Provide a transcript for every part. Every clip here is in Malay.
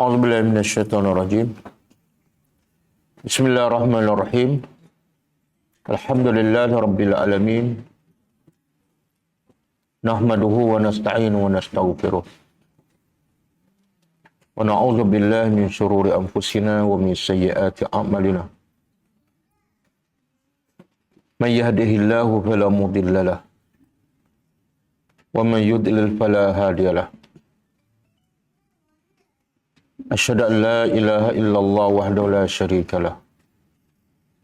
A'udzubillahi minasyaitonirrajim. Bismillahirrahmanirrahim. Alhamdulillahi rabbil alamin. Nahmaduhu wa nasta'inu wa nastaghfiruh. Wa na'udzu billahi min syururi anfusina wa min sayyiati a'malina. May yahdihillahu fala mudilla lahu wa man yudlil fala hadiya lahu. Asyhadu an la ilaha illallah wahdahu la syarika lah.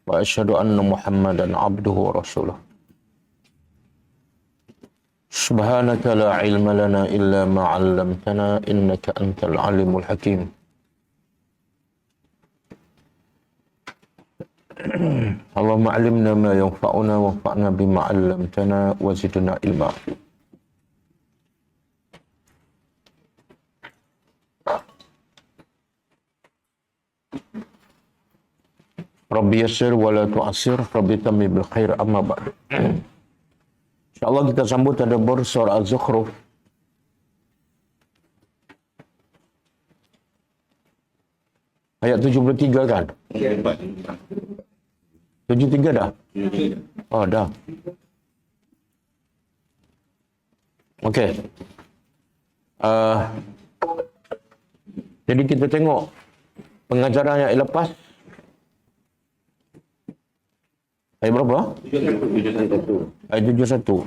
Wa asyhadu anna Muhammadan abduhu wa rasuluh. Subhanaka la ilma lana illa ma 'allamtana innaka antal alimul hakim. Allahumma 'allimna ma yanfa'una wanfa'na bima 'allamtana wa zidna ilma. Rabbi yassir wa la tu'assir, Rabbi tammi bil khair, amma ba'du. InsyaAllah kita sambut tadabbur surah Az-Zukhruf. Ayat 73 kan? 73 dah? Oh, dah. Okey. Jadi kita tengok pengajaran yang lepas. Ayat berapa? 71. Ayat 71.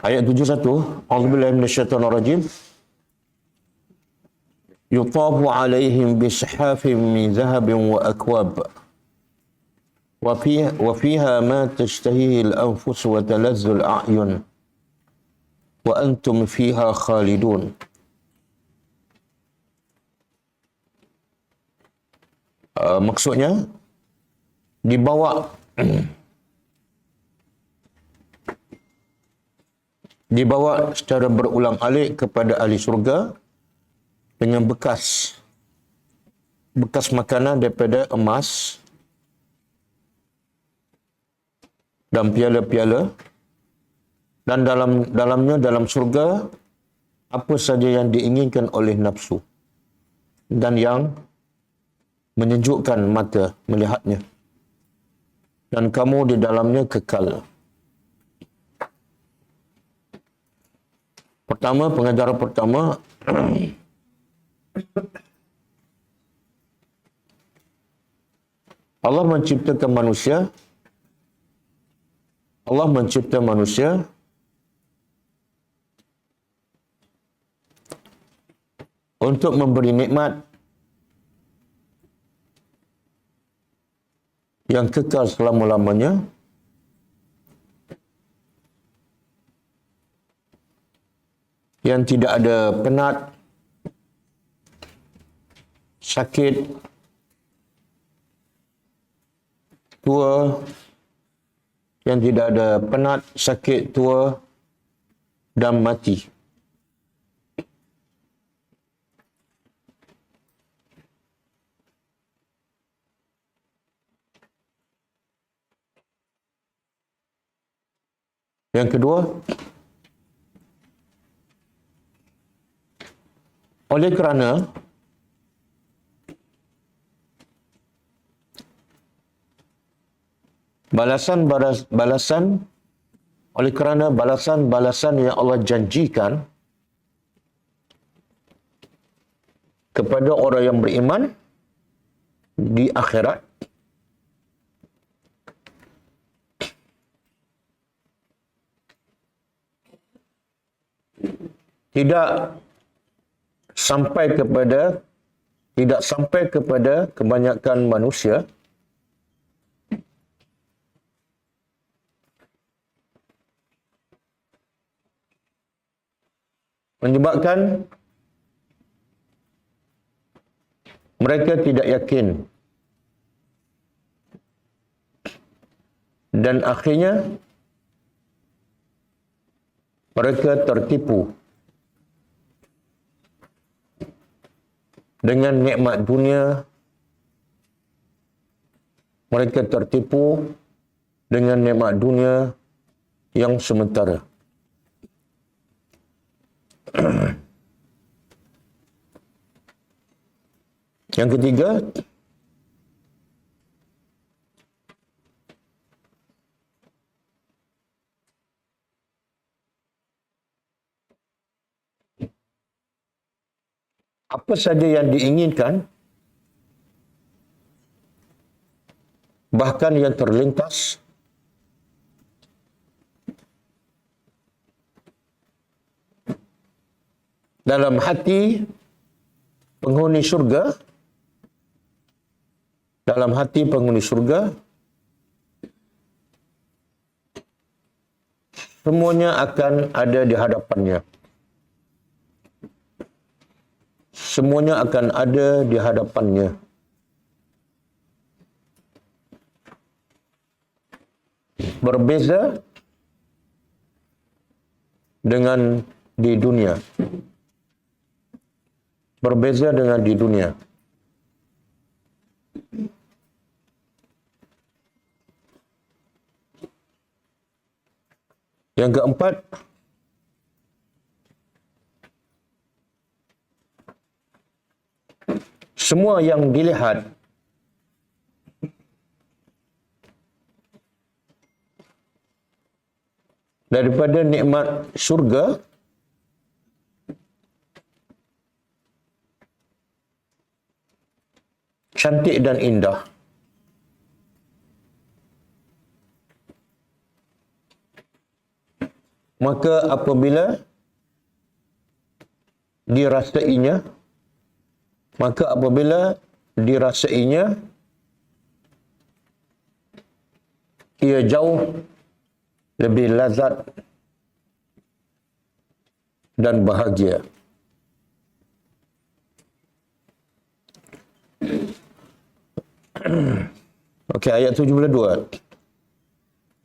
Ayat 71. A'udzubillahi minasyaitonirrajim. Yutafu 'alaihim bisihafin min dhahabin wa akwab. Wa fiha ma tashtahihi al-anfus wa talazzu al-a'yun. Wa antum fiha khalidun. Maksudnya dibawa secara berulang alik kepada ahli surga dengan bekas makanan daripada emas dan piala-piala, dan dalam surga apa saja yang diinginkan oleh nafsu dan yang menyejukkan mata melihatnya, dan kamu di dalamnya kekal. Pengajaran pertama, Allah mencipta manusia untuk memberi nikmat yang kekal selama-lamanya, yang tidak ada penat, sakit, tua, yang tidak ada penat, sakit, tua dan mati. Yang kedua, oleh kerana balasan yang Allah janjikan kepada orang yang beriman di akhirat, tidak sampai kepada kebanyakan manusia, menyebabkan mereka tidak yakin. Dan akhirnya mereka tertipu dengan nikmat dunia. Mereka tertipu dengan nikmat dunia yang sementara. Yang ketiga, apa saja yang diinginkan, bahkan yang terlintas, dalam hati penghuni syurga, dalam hati penghuni syurga, semuanya akan ada di hadapannya. Semuanya akan ada di hadapannya. Berbeza dengan di dunia. Berbeza dengan di dunia. Yang keempat, semua yang dilihat daripada nikmat syurga cantik dan indah. Maka apabila dirasainya, ia jauh lebih lazat dan bahagia. Okey, ayat 72.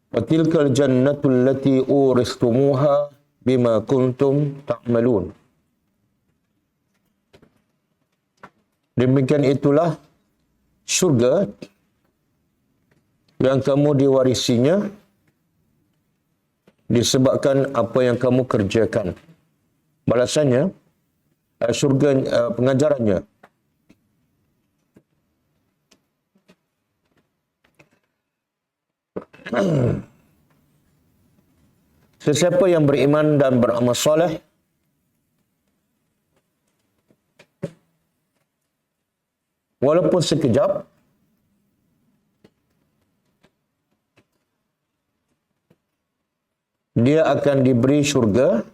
Wa tilkal jannatul lati uristumuha bima kuntum ta'malun. Demikian itulah syurga yang kamu diwarisinya disebabkan apa yang kamu kerjakan. Balasannya, syurga, pengajarannya. Sesiapa yang beriman dan beramal soleh, walaupun sekejap, dia akan diberi syurga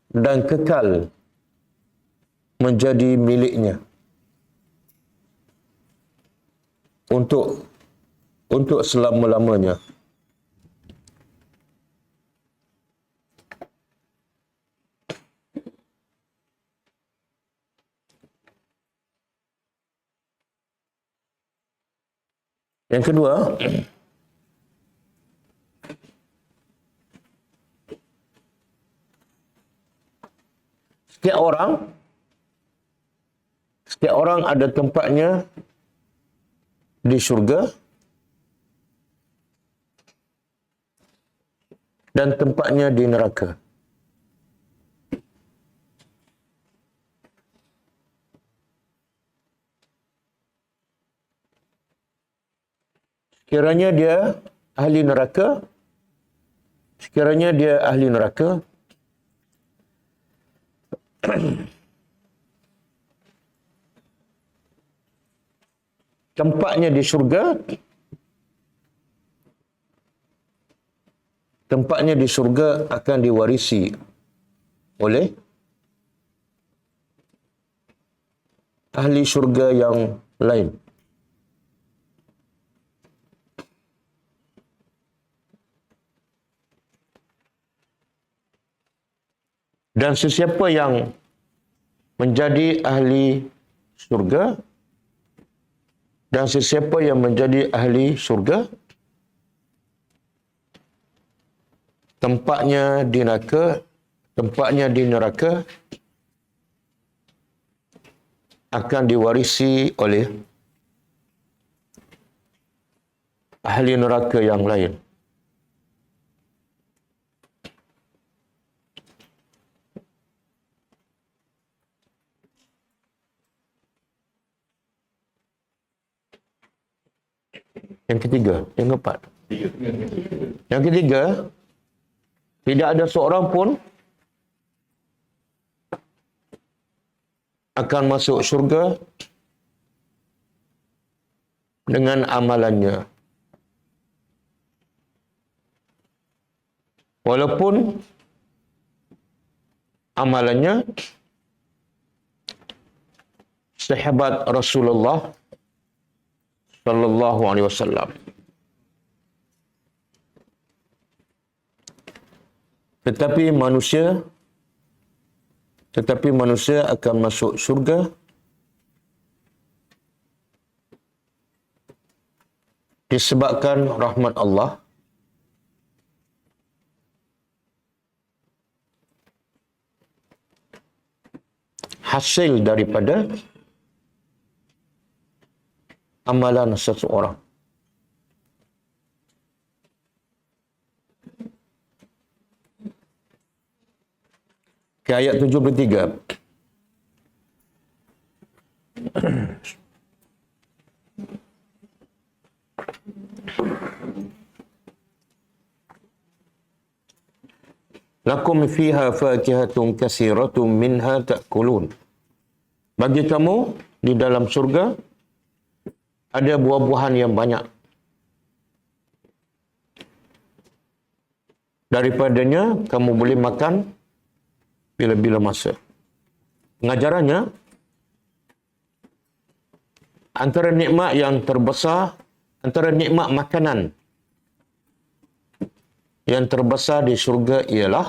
dan kekal menjadi miliknya untuk selama-lamanya. Yang kedua, setiap orang ada tempatnya di syurga dan tempatnya di neraka. Sekiranya dia ahli neraka, tempatnya di syurga akan diwarisi oleh ahli syurga yang lain. Dan sesiapa yang menjadi ahli surga, dan sesiapa yang menjadi ahli surga, tempatnya di neraka akan diwarisi oleh ahli neraka yang lain. Yang ketiga, yang keempat. Yang ketiga, tidak ada seorang pun akan masuk syurga dengan amalannya. Walaupun amalannya sahabat Rasulullah sallallahu alaihi wasallam. Tetapi manusia akan masuk syurga disebabkan rahmat Allah, hasil daripada amalan seseorang. Ke ayat 73. Lakum fiha fakihatun katsiratun minha ta'kulun. Bagi kamu di dalam surga ada buah-buahan yang banyak. Daripadanya kamu boleh makan bila-bila masa. Pengajarannya, antara nikmat yang terbesar, antara nikmat makanan yang terbesar di syurga ialah,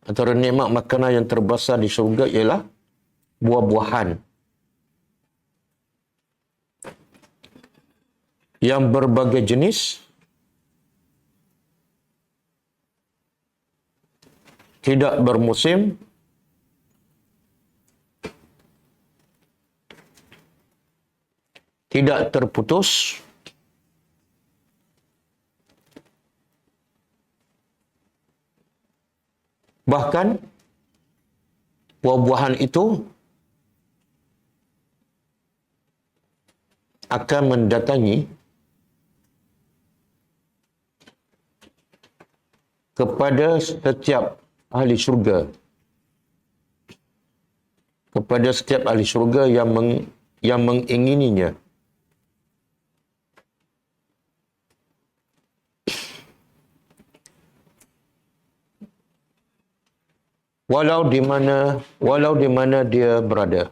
antara nikmat makanan yang terbesar di syurga ialah buah-buahan yang berbagai jenis, tidak bermusim, tidak terputus, bahkan buah-buahan itu akan mendatangi kepada setiap ahli syurga, kepada setiap ahli syurga yang mengingininya. Walau di mana dia berada.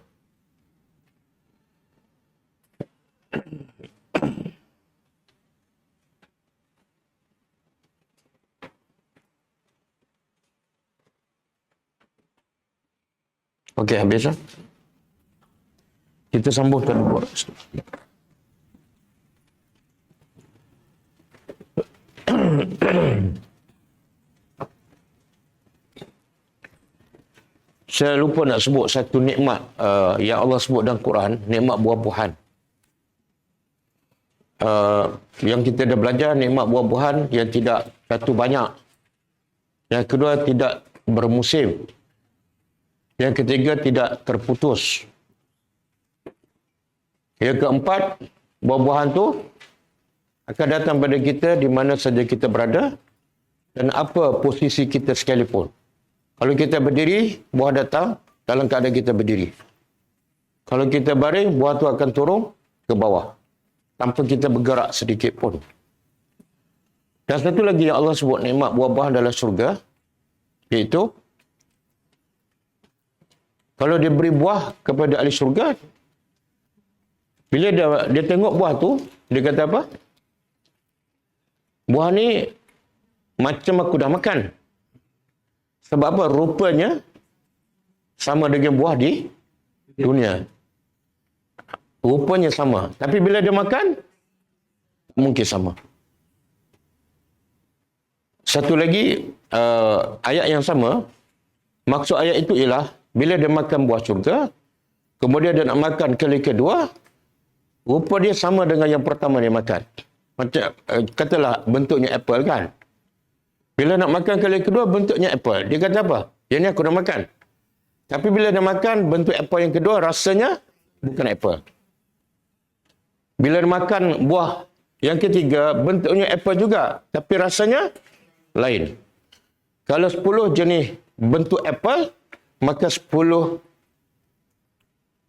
Okey, habis lah. Kita sambung ke nombor. Saya lupa nak sebut satu nikmat yang Allah sebut dalam Quran, nikmat buah-buahan. Yang kita dah belajar, nikmat buah-buahan yang tidak, satu, banyak. Yang kedua, tidak bermusim. Yang ketiga, tidak terputus. Yang keempat, buah-buahan tu akan datang pada kita di mana saja kita berada dan apa posisi kita sekalipun. Kalau kita berdiri, buah datang dalam keadaan kita berdiri. Kalau kita baring, buah tu akan turun ke bawah tanpa kita bergerak sedikit pun. Dan satu lagi yang Allah sebut nikmat buah-buahan dalam syurga, iaitu kalau dia beri buah kepada ahli syurga, bila dia tengok buah tu, dia kata apa? Buah ni macam aku dah makan. Sebab apa? Rupanya sama dengan buah di dunia. Rupanya sama. Tapi bila dia makan, mungkin sama. Satu lagi, ayat yang sama, maksud ayat itu ialah, bila dia makan buah syurga, kemudian dia nak makan kali kedua, rupa dia sama dengan yang pertama dia makan. Macam, katalah bentuknya apple kan. Bila nak makan kali kedua, bentuknya apple. Dia kata apa? Yang ni aku nak makan. Tapi bila dia makan bentuk apple yang kedua, rasanya bukan apple. Bila dia makan buah yang ketiga, bentuknya apple juga. Tapi rasanya lain. Kalau 10 jenis bentuk apple, maka 10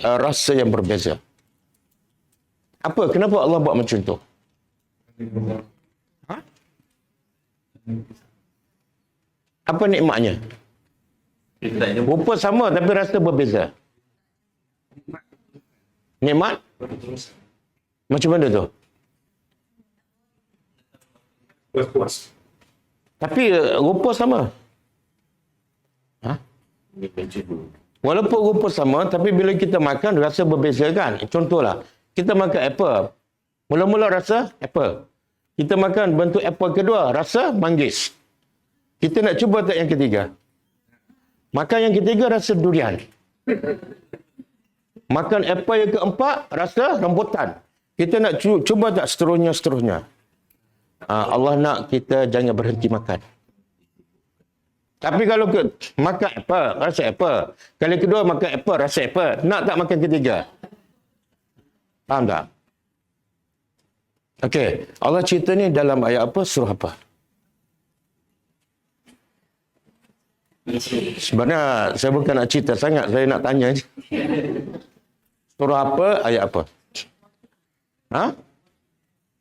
rasa yang berbeza. Apa? Kenapa Allah buat macam tu? Ha? Apa nikmatnya? Rupa sama tapi rasa berbeza. Nikmat? Macam mana tu? Puas. Tapi rupa sama. Ha? Walaupun rupa sama, tapi bila kita makan, rasa berbeza kan? Contohlah, kita makan apple. Mula-mula rasa apple. Kita makan bentuk apple kedua, rasa manggis. Kita nak cuba tak yang ketiga? Makan yang ketiga, rasa durian. Makan apple yang keempat, rasa rambutan. Kita nak cuba tak seterusnya. Allah nak kita jangan berhenti makan. Tapi kalau makan apple, rasa apple. Kali kedua makan apple, rasa apple. Nak tak makan ketiga? Faham tak? Okey. Allah cerita ni dalam ayat apa? Surah apa? Sebenarnya saya bukan nak cerita sangat. Saya nak tanya je. Surah apa? Ayat apa? Ha?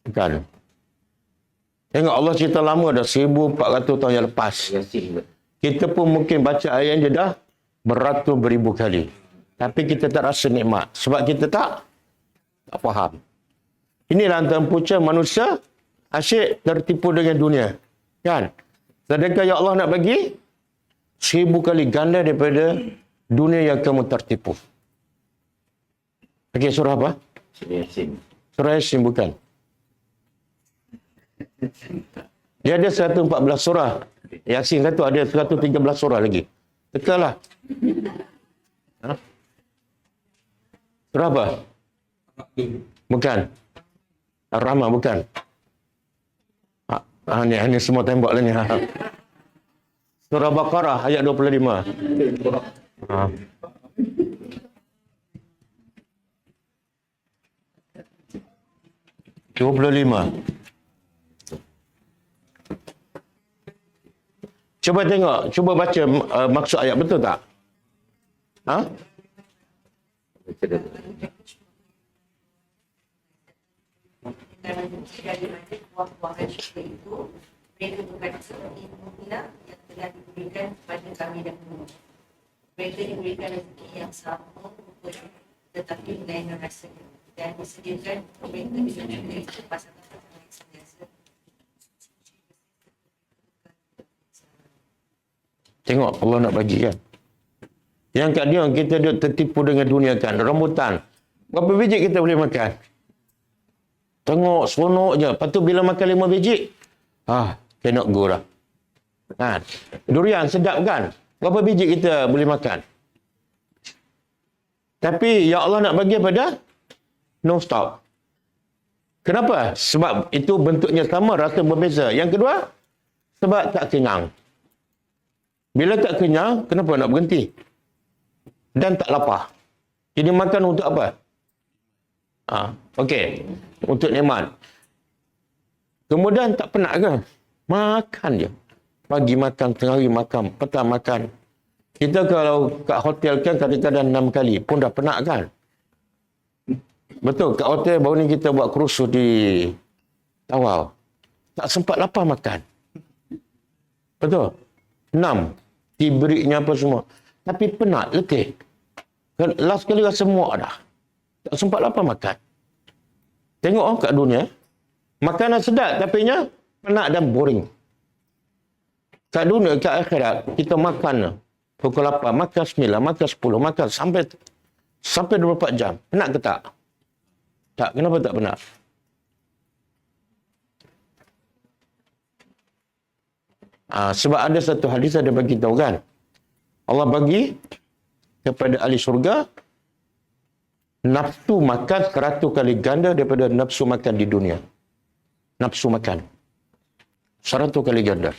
Bukan. Tengok Allah cerita lama dah. 1400 tahun yang lepas. Kita pun mungkin baca ayat je dah beribu kali. Tapi kita tak rasa nikmat. Sebab kita tak faham. Inilah antara punca manusia asyik tertipu dengan dunia. Kan? Sedangkan yang Allah nak bagi 1000 kali ganda daripada dunia yang kamu tertipu. Okey, surah apa? Surah Yasin bukan. Dia ada 114 surah. Yasin satu ada 113 surah lagi. Tekalah. Ha? Surah apa? Bukan. Ar-Rahman bukan. Ini semua tembak lah ni. Surah Baqarah ayat 25. Ha. Cuba tengok, cuba baca maksud ayat, betul tak? Ha? Buah-buahan syurga itu, mereka berkata seperti inilah yang telah diberikan kepada kami dahulu. Mereka diberikan rezeki yang sama, tetapi lain rasanya. Dan disediakan mereka di syurga itu pasangan-pasangan yang sentiasa. Tengok Allah nak bagi kan. Yang kadang kita duduk tertipu dengan dunia kan. Rambutan. Berapa biji kita boleh makan? Tengok seronok je. Lepas tu bila makan 5 biji. Cannot go lah. Kan? Durian sedap kan? Berapa biji kita boleh makan? Tapi ya Allah nak bagi pada no stop. Kenapa? Sebab itu bentuknya sama, rasa berbeza. Yang kedua, sebab tak kenyang. Bila tak kenyang, kenapa nak berhenti? Dan tak lapar. Jadi makan untuk apa? Okey. Untuk nikmat. Kemudian tak penat ke? Makan je. Pagi makan, tengah hari makan, petang makan. Kita kalau kat hotel kan kadang-kadang 6 kali pun dah penat kan? Betul, kat hotel baru ni kita buat kursus di Tawau. Tak sempat lapar makan. Betul? 6. Tibriknya apa semua. Tapi penat, letih. Last kali rasa muak dah. Tak sempat lapar makan. Tengok kat dunia. Makanan sedap tapi penat dan boring. Kat dunia, kat akhirat, kita makan Pukul 8, makan 9, makan 10, makan sampai 24 jam. Penat ke tak? Tak. Kenapa tak penat? Sebab ada satu hadis ada bagi tahu kan. Allah bagi kepada ahli syurga nafsu makan 100 kali ganda daripada nafsu makan di dunia. Nafsu makan 100 kali ganda.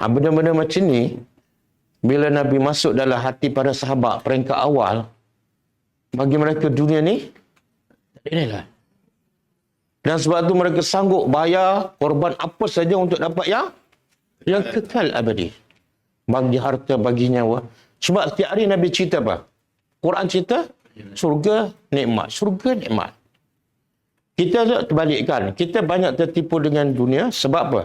Benda-benda macam ni, bila Nabi masuk dalam hati para sahabat peringkat awal, bagi mereka dunia ni, tak ada nilai. Dan sebab tu mereka sanggup bayar korban apa saja untuk dapat yang kekal abadi. Bagi harta, bagi nyawa. Sebab setiap hari Nabi cerita apa? Quran cerita, surga nikmat. Surga nikmat. Kita terbalikkan. Kita banyak tertipu dengan dunia. Sebab apa?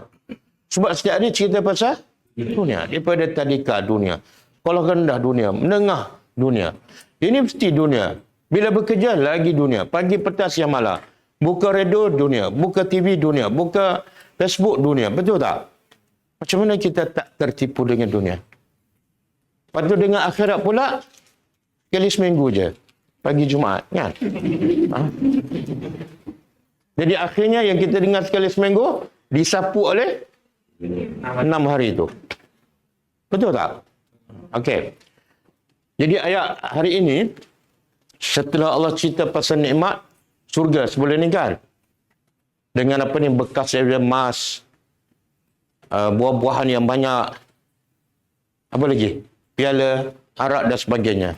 Sebab setiap hari cerita pasal dunia. Daripada tadika dunia. Kalau rendah dunia. Menengah dunia. Ini mesti dunia. Bila bekerja lagi dunia. Pagi, petang, siang, malam. Buka radio dunia. Buka TV dunia. Buka Facebook dunia. Betul tak? Macam mana kita tak tertipu dengan dunia? Lepas tu dengan akhirat pula. Sekali seminggu je. Pagi Jumaat. Kan? Jadi akhirnya yang kita dengar sekali seminggu. Disapu oleh 6 hari itu. Betul tak? Okey. Jadi ayat hari ini, setelah Allah cerita pasal nikmat surga sebelum ni kan, dengan apa ni bekas daripada emas, buah-buahan yang banyak, apa lagi? Piala, arak dan sebagainya.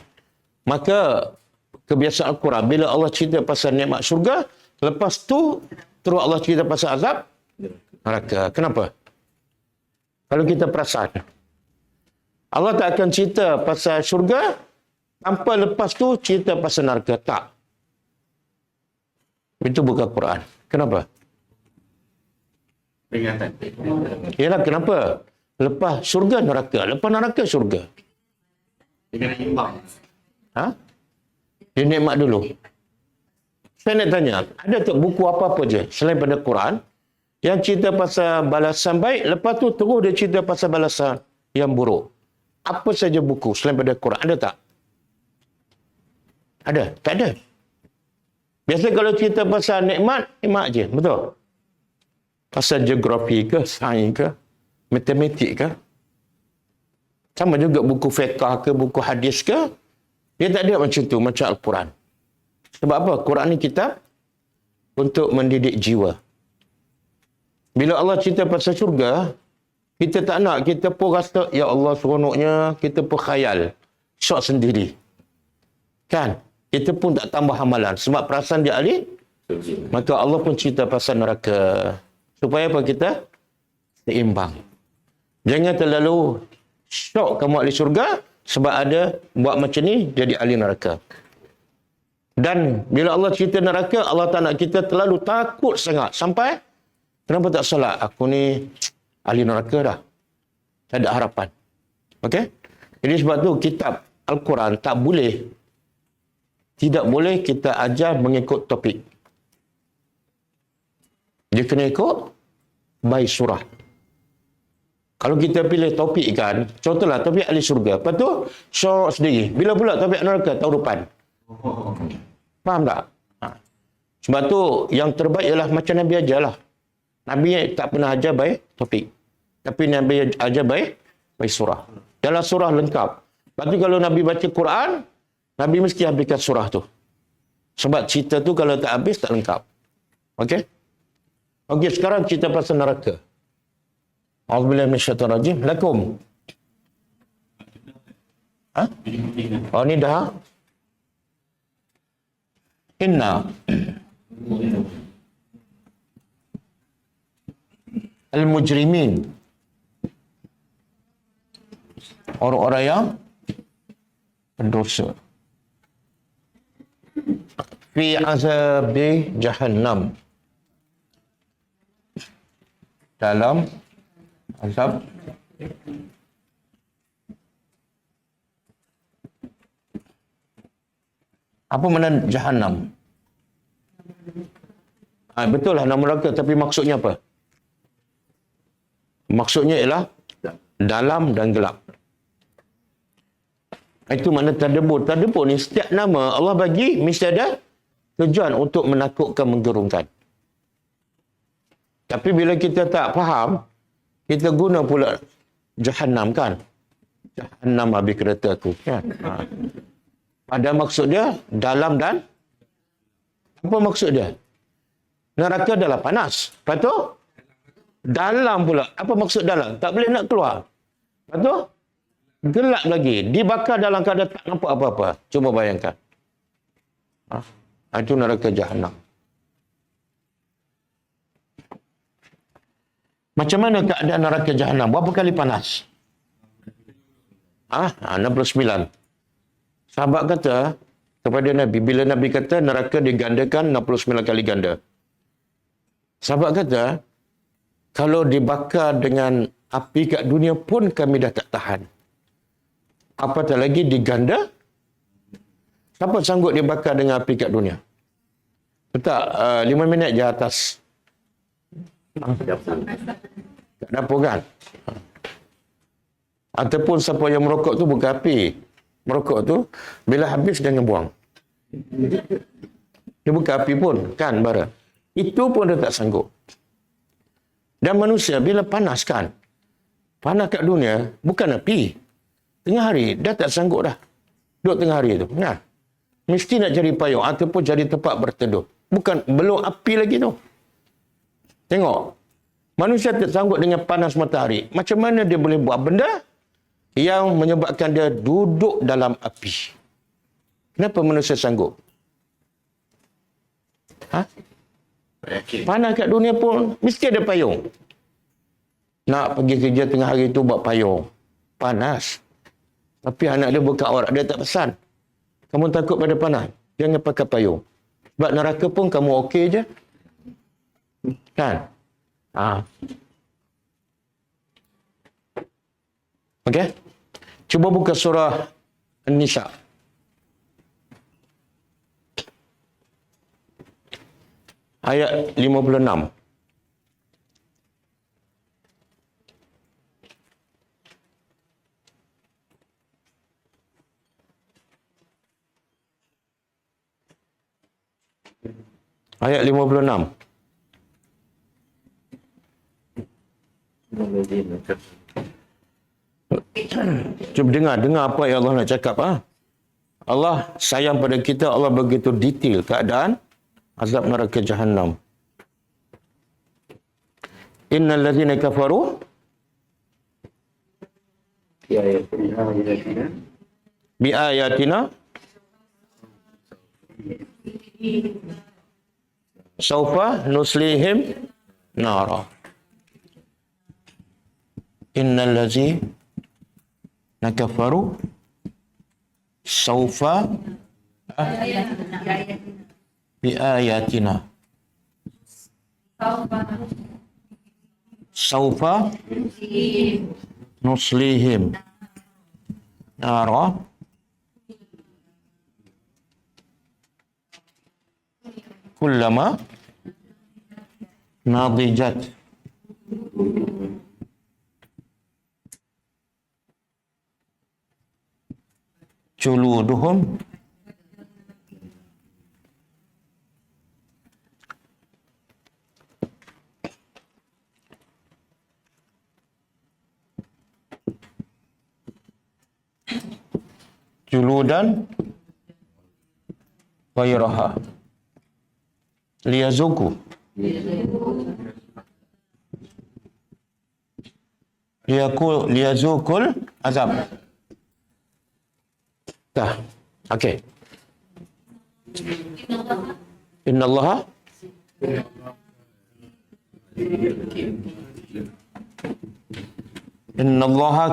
Maka kebiasaan Al-Quran, bila Allah cerita pasal nikmat surga, lepas tu terus Allah cerita pasal azab neraka. Kenapa? Kalau kita perasan, Allah tak akan cerita pasal syurga tanpa lepas tu cerita pasal neraka. Tak. Itu bukan Quran. Kenapa? Peringatan. Yalah, kenapa? Lepas syurga neraka. Lepas neraka syurga. Dengan imbang. Dia nikmat dulu. Saya nak tanya, ada tak buku apa-apa je selain pada Quran yang cerita pasal balasan baik, lepas tu terus dia cerita pasal balasan yang buruk? Apa saja buku selain pada Quran? Ada tak? Ada? Tak ada. Biasa kalau cerita pasal nikmat, nikmat je. Betul? Pasal geografi ke, sains ke, matematik ke. Sama juga buku fiqh ke, buku hadis ke. Dia tak ada macam tu, macam Al-Quran. Sebab apa? Quran ni kitab untuk mendidik jiwa. Bila Allah cerita pasal syurga, kita tak nak, kita pun rasa, ya Allah seronoknya, kita pun khayal. Syok sendiri. Kan? Kita pun tak tambah amalan. Sebab perasaan dia ahli, maka Allah pun cerita pasal neraka. Supaya apa kita? Seimbang. Jangan terlalu syok kamu ahli syurga, sebab ada buat macam ni, jadi ahli neraka. Dan bila Allah cerita neraka, Allah tak nak kita terlalu takut sangat. Sampai, kenapa tak salat? Aku ni ahli neraka dah. Tak ada harapan. Okey? Jadi sebab tu kitab Al-Quran tidak boleh kita ajar mengikut topik. Dia kena ikut by surah. Kalau kita pilih topik kan, contohlah topik ahli syurga. Lepas tu, syurga sendiri. Bila pula topik neraka? Tahun depan. Faham tak? Sebab tu, yang terbaik ialah macam Nabi ajarlah. Nabi tak pernah ajar by topik. Tapi Nabi ajar by surah. Dalam surah lengkap. Lepas tu kalau Nabi baca Quran, Nabi mesti habiskan surah tu. Sebab cerita tu kalau tak habis, tak lengkap. Okey? Okey, sekarang cerita pasal neraka. A'udzubillahi minasyaitonir rajim. Lakum. Oh, ni dah. Inna al-mujrimin, orang-orang yang berdosa, fi azabi jahannam, dalam azab apa makna jahannam? Betul lah nama neraka, tapi maksudnya apa? Maksudnya ialah dalam dan gelap. Itu makna tadabbur. Tadabbur ni setiap nama Allah bagi mesti ada tujuan untuk menakutkan, menggerungkan. Tapi bila kita tak faham, kita guna pula Jahannam kan. Jahannam habis kereta aku kan. Ada maksud dia dalam dan apa maksud dia? Neraka adalah panas. Lepas tu dalam pula. Apa maksud dalam? Tak boleh nak keluar. Lepas tu gelap lagi. Dibakar dalam keadaan tak nampak apa-apa. Cuba bayangkan. Itu neraka Jahannam. Macam mana keadaan neraka Jahannam? Berapa kali panas? 69. Sahabat kata kepada Nabi, bila Nabi kata neraka digandakan 69 kali ganda. Sahabat kata, kalau dibakar dengan api kat dunia pun kami dah tak tahan. Apatah lagi diganda? Siapa sanggup dibakar dengan api kat dunia? Betul, 5 minit je atas. Kat dapur kan? Ataupun siapa yang merokok tu buka api. Merokok tu, bila habis jangan buang. Dia buka api pun, kan bara. Itu pun dia tak sanggup. Dan manusia bila panas kan, panas kat dunia, bukan api. Tengah hari, dah tak sanggup dah. Duduk tengah hari tu. Nah, mesti nak cari payung ataupun cari tempat berteduh. Bukan, belum api lagi tu. Tengok. Manusia tak sanggup dengan panas matahari. Macam mana dia boleh buat benda yang menyebabkan dia duduk dalam api? Kenapa manusia sanggup? Panas kat dunia pun mesti ada payung. Nak pergi kerja tengah hari tu buat payung. Panas. Tapi anak dia buka aurat, dia tak pesan. Kamu takut pada panas? Jangan pakai payung. Sebab neraka pun kamu okey je. Kan? Okey? Cuba buka surah An-Nisa. Ayat 56. Ayat 56. Cuba dengar apa yang Allah nak cakap. Allah sayang pada kita, Allah begitu detail keadaan azab neraka Jahannam. Innal ladzina kafaru bi ayatina saufa nuslihim nara. Innal ladzina kafaru saufa bi ayatina saufa nuslihim nara kullama nadijat juluduhum juludan ghairaha liyazuku liyazukul azab. Dah. Okey. Innallaha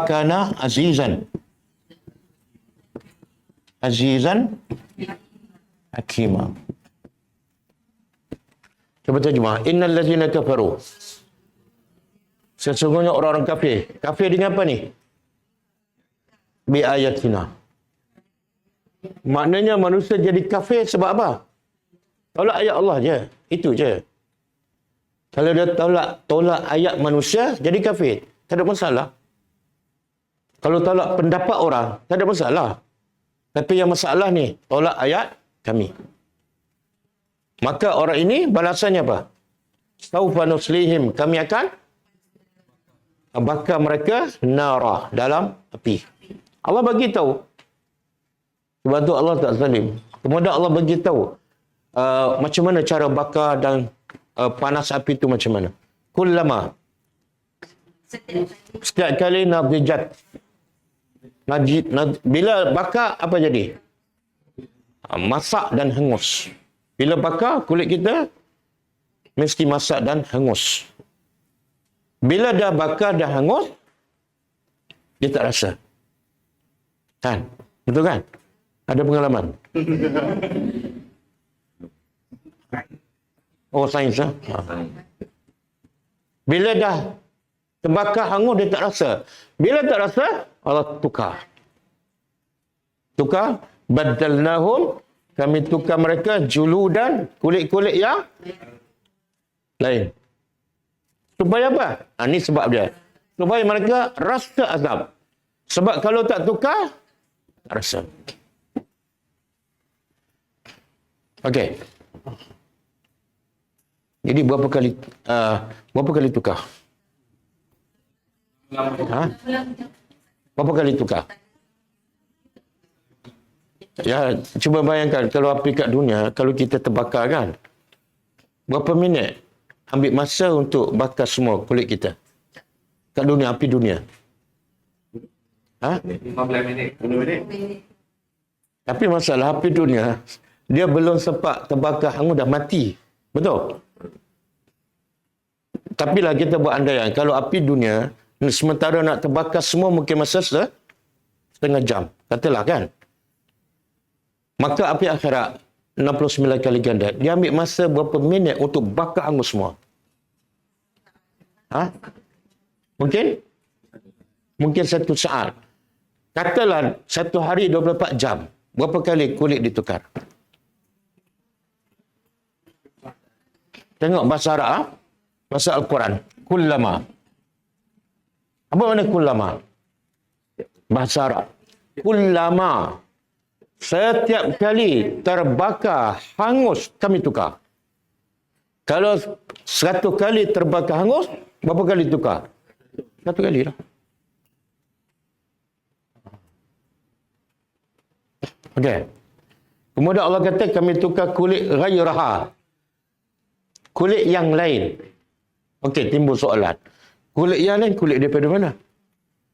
kana azizan hakima. Cuba terjemah. Innal ladzina kafaru. Sesungguhnya orang-orang kafir. Kafir dengan apa ni? Bi ayatina. Maknanya manusia jadi kafir sebab apa? Tolak ayat Allah je. Itu je. Kalau dia tolak ayat manusia, jadi kafir. Tak ada masalah. Kalau tolak pendapat orang, tak ada masalah. Tapi yang masalah ni, tolak ayat kami. Maka orang ini balasannya apa? Saufa nuslihim, kami akan bakar mereka nara, dalam api. Allah bagi tahu. Sebab tu Allah tak zalim. Kemudian Allah bagi tahu macam mana cara bakar dan panas api itu macam mana. Kullama, setiap kali nadijat, bila bakar apa jadi? Masak dan hangus. Bila bakar kulit kita mesti masak dan hangus. Bila dah bakar dah hangus, dia tak rasa. Kan? Betul kan? Ada pengalaman? Oh, sains lah. Bila dah terbakar hangus, dia tak rasa. Bila tak rasa, Allah tukar. Tukar. Badalnahum, kami tukar mereka juludan, kulit-kulit yang lain. Supaya apa? Ini sebab dia. Supaya mereka rasa azab. Sebab kalau tak tukar, tak rasa. Okey. Jadi berapa kali tukar? Ha? Berapa kali tukar? Ya, cuba bayangkan kalau api kat dunia, kalau kita terbakar kan, berapa minit ambil masa untuk bakar semua kulit kita? Kat dunia, api dunia. Ha? 15 minit. 10 minit. Tapi masalah api dunia, dia belum sempat terbakar hangus dah mati. Betul? Tapi lah kita buat andaian, kalau api dunia, sementara nak terbakar semua mungkin masa setengah jam. Katalah kan? Maka api akhirat 69 kali ganda. Dia ambil masa berapa minit untuk bakar hangus semua? Ha? Mungkin? Mungkin 1 saat. Katalah 1 hari 24 jam. Berapa kali kulit ditukar? Tengok bahasa Arab, bahasa Al-Quran. Kullama. Apa makna kullama? Bahasa Arab. Kullama. Setiap kali terbakar hangus, kami tukar. Kalau 100 kali terbakar hangus, berapa kali tukar? 1 kali lah. Okey. Kemudian Allah kata kami tukar kulit ghairaha. Kulit yang lain. Okey, timbul soalan. Kulit yang lain, kulit daripada mana?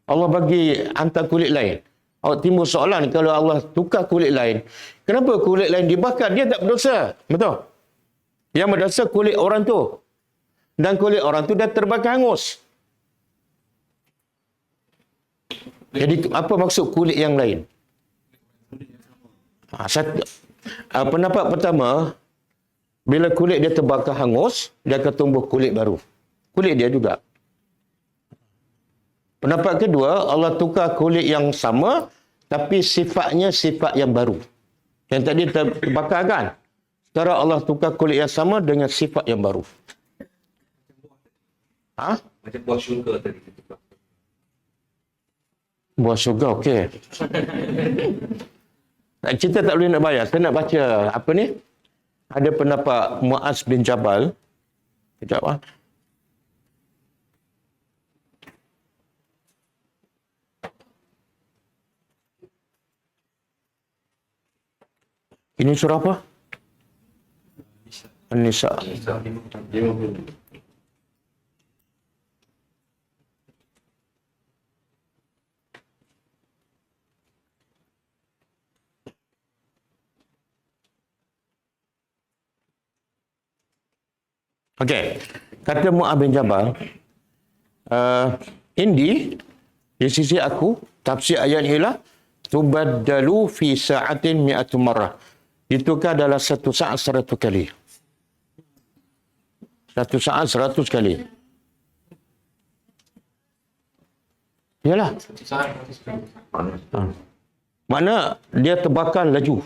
Allah bagi hantar kulit lain. Timbul soalan, kalau Allah tukar kulit lain, kenapa kulit lain dibakar? Dia tak berdosa. Betul? Yang berdosa kulit orang tu. Dan kulit orang tu dah terbakar hangus. Jadi apa maksud kulit yang lain? Pendapat pertama, bila kulit dia terbakar hangus, dia akan tumbuh kulit baru. Kulit dia juga. Pendapat kedua, Allah tukar kulit yang sama, tapi sifatnya sifat yang baru. Yang tadi terbakar kan? Sekarang Allah tukar kulit yang sama dengan sifat yang baru. Ha? Macam buah syurga tadi. Buah syurga, okey. Kita tak boleh nak bayar. Saya nak baca apa ni? Ada pendapat Muaz bin Jabal. Sekejap lah. Ini surah apa? An-Nisa. 50. Okey. Kata Muaz bin Jabal, Indi, di sisi aku, tafsir ayat ini ialah tubaddalu fi sa'atin mi'atu marrah. Ditukar dalam 1 saat 100 kali. 1 saat 100 kali. Yalah. Mana dia terbakar laju.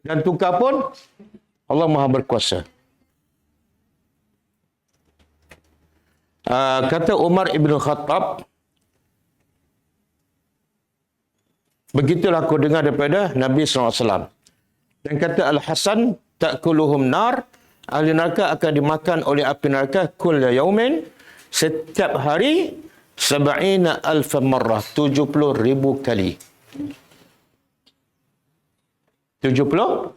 Dan tukar pun Allah Maha berkuasa. Kata Umar Ibn Khattab, Begitulah aku dengar daripada Nabi SAW. Dan kata Al-Hasan, ta'kuluhum nar, ahli neraka akan dimakan oleh api neraka kulla yaumin, setiap hari, 70,000 marrah, 70,000 kali. 70,000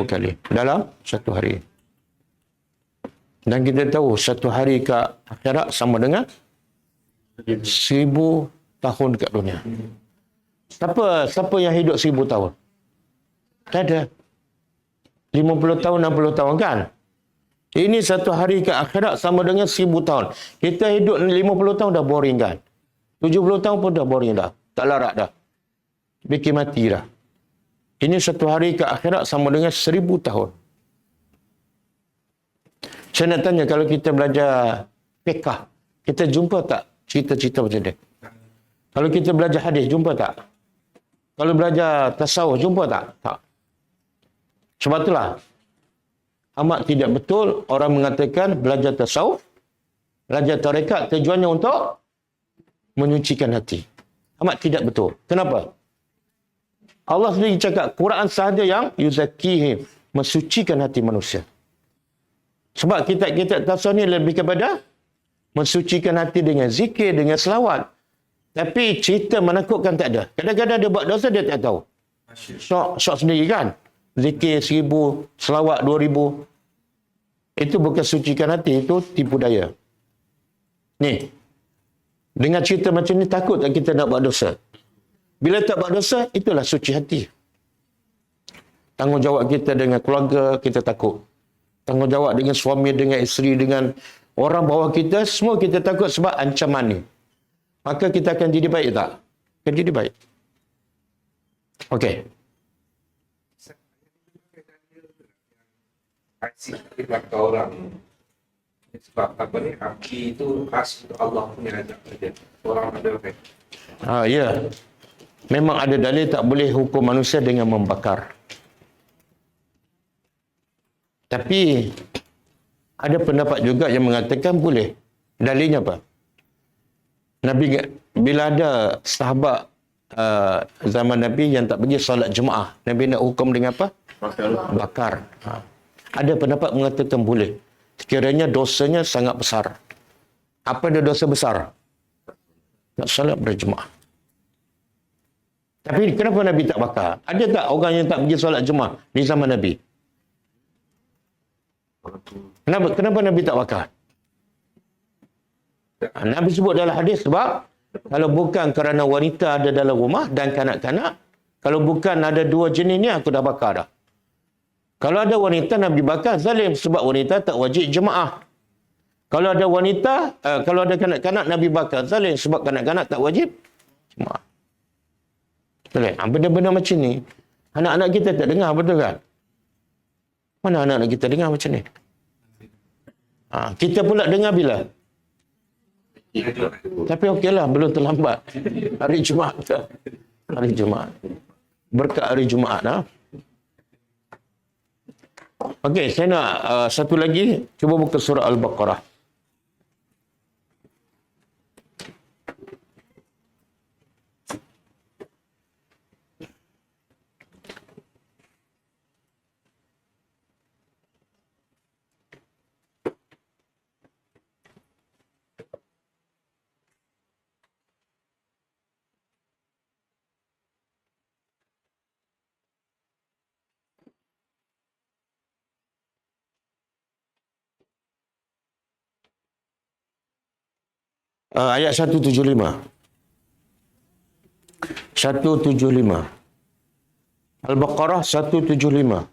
kali dalam satu hari. Dan kita tahu satu hari ke akhirat sama dengan 1,000 tahun dekat dunia. Siapa yang hidup 1,000 tahun? Tak ada. 50 tahun, 60 tahun kan? Ini satu hari ke akhirat sama dengan 1,000 tahun. Kita hidup 50 tahun dah boring kan? 70 tahun pun dah boring dah. Tak larat dah. Bikin mati dah. Ini satu hari ke akhirat sama dengan 1,000 tahun. Saya nak tanya, kalau kita belajar fiqh, kita jumpa tak cerita-cerita macam ni? Kalau kita belajar hadis, jumpa tak? Kalau belajar tasawuf, jumpa tak? Tak. Sebab itulah, amat tidak betul orang mengatakan belajar tasawuf, belajar tarekat, tujuannya untuk menyucikan hati. Amat tidak betul. Kenapa? Allah sendiri cakap, Quran sahaja yang yuzakihim, mensucikan hati manusia. Sebab kitab-kitab tasawuf ni lebih kepada mensucikan hati dengan zikir, dengan selawat. Tapi cerita menakutkan tak ada. Kadang-kadang dia buat dosa, dia tak tahu. Syok sendiri kan. Zikir 1,000, selawat 2,000. Itu bukan sucikan hati, itu tipu daya. Ni, dengan cerita macam ni, takut tak kita nak buat dosa? Bila tak buat dosa, itulah suci hati. Tanggungjawab kita dengan keluarga, kita takut. Tanggungjawab dengan suami, dengan isteri, dengan orang bawah kita, semua kita takut sebab ancaman ni. Maka kita akan jadi baik tak? Akan jadi baik. Okey. Aksi belakang orang. Sebab apa ni, api itu khas untuk Allah punya azab saja. Orang ada kan. Ya. Memang ada dalil tak boleh hukum manusia dengan membakar. Tapi ada pendapat juga yang mengatakan boleh. Dalilnya apa? Nabi, bila ada sahabat zaman Nabi yang tak pergi solat Jumaat, Nabi nak hukum dengan apa? Bakar. Ada pendapat mengatakan boleh. Sekiranya dosanya sangat besar. Apa dia dosa besar? Nak solat berjemaah. Tapi kenapa Nabi tak bakar? Ada tak orang yang tak pergi solat Jumaat di zaman Nabi? Kenapa Nabi tak bakar? Nabi sebut dalam hadis sebab kalau bukan kerana wanita ada dalam rumah dan kanak-kanak, kalau bukan ada dua jenis ni, aku dah bakar dah. Kalau ada wanita, Nabi bakar zalim sebab wanita tak wajib jemaah. Kalau ada wanita, kalau ada kanak-kanak, Nabi bakar zalim sebab kanak-kanak tak wajib jemaah. Betul kan? Benda-benda macam ni, anak-anak kita tak dengar, betul kan? Mana anak-anak kita dengar macam ni? Kita pula dengar bila? Tapi okeylah, belum terlambat. Hari Jumaat. Hari Jumaat. Berkat hari Jumaat. Okey, saya nak satu lagi. Cuba buka surah Al-Baqarah. Ayat 175. 175. Al-Baqarah 175.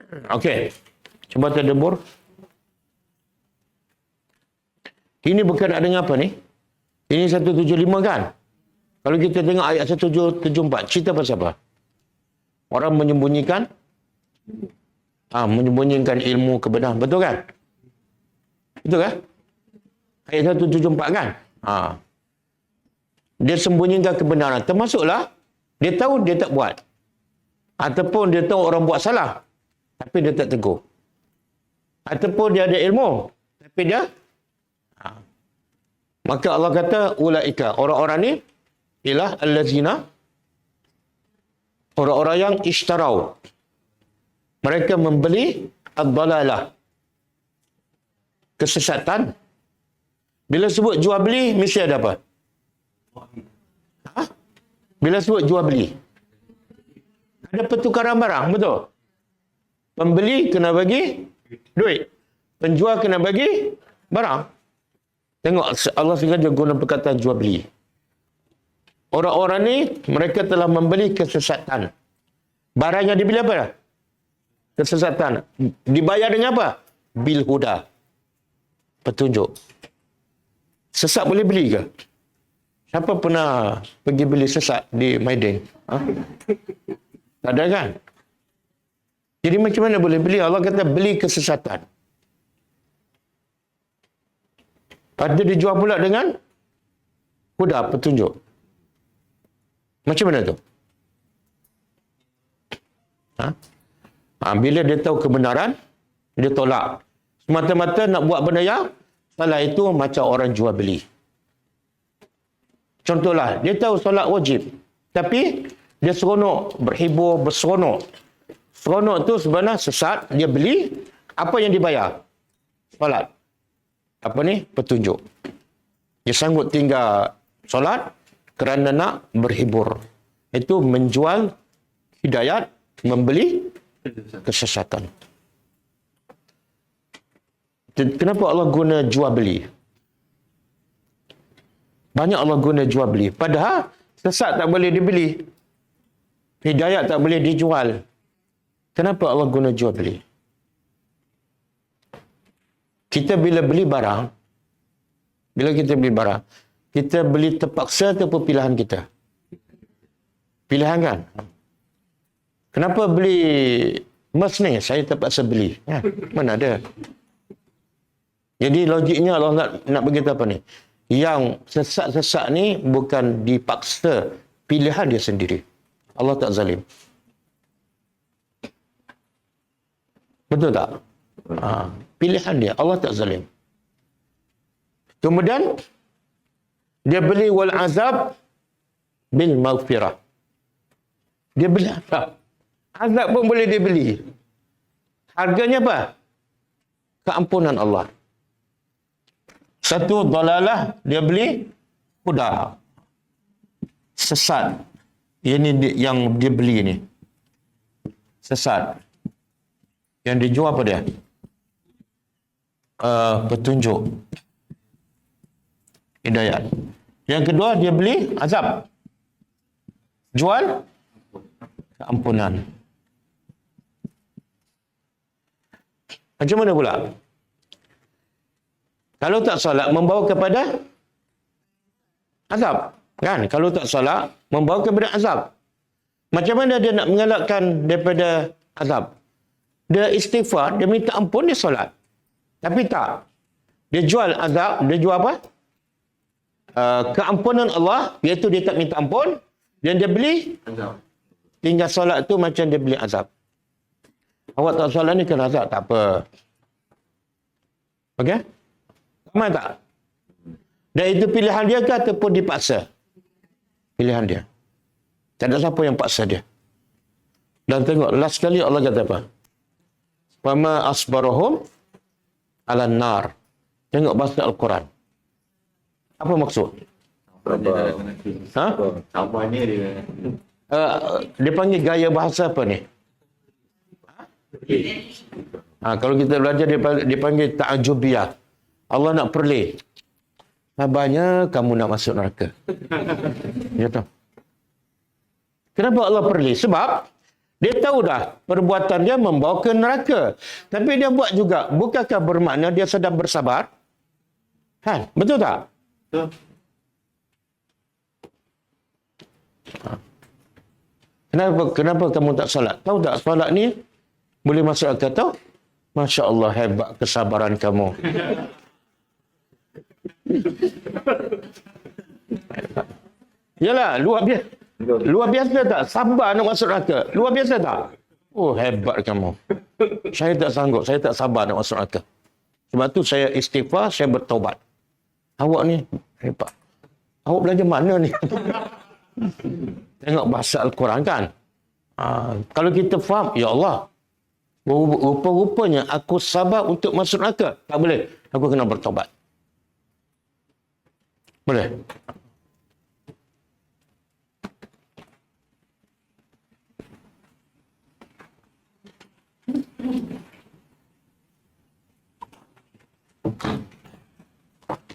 Okey. Cuba tadabbur. Ini berkenaan dengan apa ni? Ini 175 kan? Kalau kita tengok ayat 174, cerita pasal apa? Orang menyembunyikan ilmu kebenaran. Betul kan? Betul kan? Ayat 174 kan? Dia sembunyikan kebenaran. Termasuklah, dia tahu dia tak buat. Ataupun dia tahu orang buat salah. Tapi dia tak tegur. Ataupun dia ada ilmu. Tapi dia... Maka Allah kata, ulaika. Orang-orang ni, ialah allazina. Orang-orang yang ishtarau. Mereka membeli ad-dalalah. Kesesatan. Bila sebut jual beli, mesti ada apa? Bila sebut jual beli, ada pertukaran barang, betul? Pembeli kena bagi duit. Penjual kena bagi barang. Tengok, Allah sengaja guna perkataan jual beli. Orang-orang ni, mereka telah membeli kesesatan. Barang yang dibeli apa? Kesesatan. Dibayar dengan apa? Bil huda. Petunjuk. Sesat boleh beli ke? Siapa pernah pergi beli sesat di Maidin? Tak ada kan? Jadi macam mana boleh beli? Allah kata beli kesesatan. Ada dijual pula dengan huda, petunjuk. Macam mana tu? Bila dia tahu kebenaran, dia tolak. Semata-mata nak buat benda yang salah, itu macam orang jual beli. Contohlah, dia tahu solat wajib. Tapi dia seronok, berhibur, berseronok. Seronok tu sebenarnya sesat, dia beli. Apa yang dibayar? Solat. Apa ni? Petunjuk. Dia sanggup tinggal solat kerana nak berhibur. Itu menjual hidayat, membeli kesesatan. Kenapa Allah guna jual beli? Banyak Allah guna jual beli. Padahal sesat tak boleh dibeli. Hidayat tak boleh dijual. Kenapa Allah guna jual beli? Kita bila beli barang, kita beli terpaksa ataupun pilihan kita? Pilihan kan? Kenapa beli emas ni? Saya terpaksa beli. Mana ada? Jadi logiknya Allah nak beritahu apa ni? Yang sesat-sesat ni bukan dipaksa, pilihan dia sendiri. Allah tak zalim. Betul tak? Pilihan dia. Allah tak zalim. Kemudian dia beli wal azab bil maghfirah. Dia beli azab. Azab pun boleh dia beli. Harganya apa? Keampunan Allah. Satu dalalah, dia beli huda. Sesat. Ini yang dia beli ni. Sesat. Yang dijual apa dia? Petunjuk. Hidayat. Yang kedua, dia beli azab. Jual keampunan. Macam mana pula? Kalau tak solat, membawa kepada azab. Kan? Kalau tak solat, membawa kepada azab. Macam mana dia nak mengelakkan daripada azab? Dia istighfar, dia minta ampun, dia solat. Tapi tak. Dia jual azab, dia jual apa? Keampunan Allah, iaitu dia tak minta ampun, dan dia beli azab. Tinggal solat tu macam dia beli azab. Awak tak solat ni kena azab, tak apa. Okey? Aman tak? Dan itu pilihan dia ke ataupun dipaksa? Pilihan dia. Tak ada siapa yang paksa dia. Dan tengok, last kali Allah kata apa? Wama asbarahum ala nar. Tengok bahasa Al-Quran. Apa maksud? Sabarnya dia. Dia panggil gaya bahasa apa ni? Kalau kita belajar, dia panggil ta'ajubiyah. Allah nak perleh. Sabarnya kamu nak masuk neraka. Dia tahu. Kenapa Allah perleh? Sebab Dia tahu dah perbuatan dia membawa ke neraka. Tapi dia buat juga. Bukankah bermakna dia sedang bersabar? Kan? Betul tak? Betul. Kenapa kamu tak solat? Tahu tak solat ni boleh masuk akal tahu? Masya Allah, hebat kesabaran kamu. Yalah, luar biasa tak? Sabar nak masuk neraka. Luar biasa tak? Oh, hebat kamu. Saya tak sanggup, saya tak sabar nak masuk neraka. Sebab tu saya istighfar, saya bertaubat. Awak ni hebat. Awak belajar mana ni? Tengok bahasa Al-Quran kan? Kalau kita faham, ya Allah, rupa-rupanya aku sabar untuk masuk neraka. Tak boleh. Aku kena bertaubat. Boleh?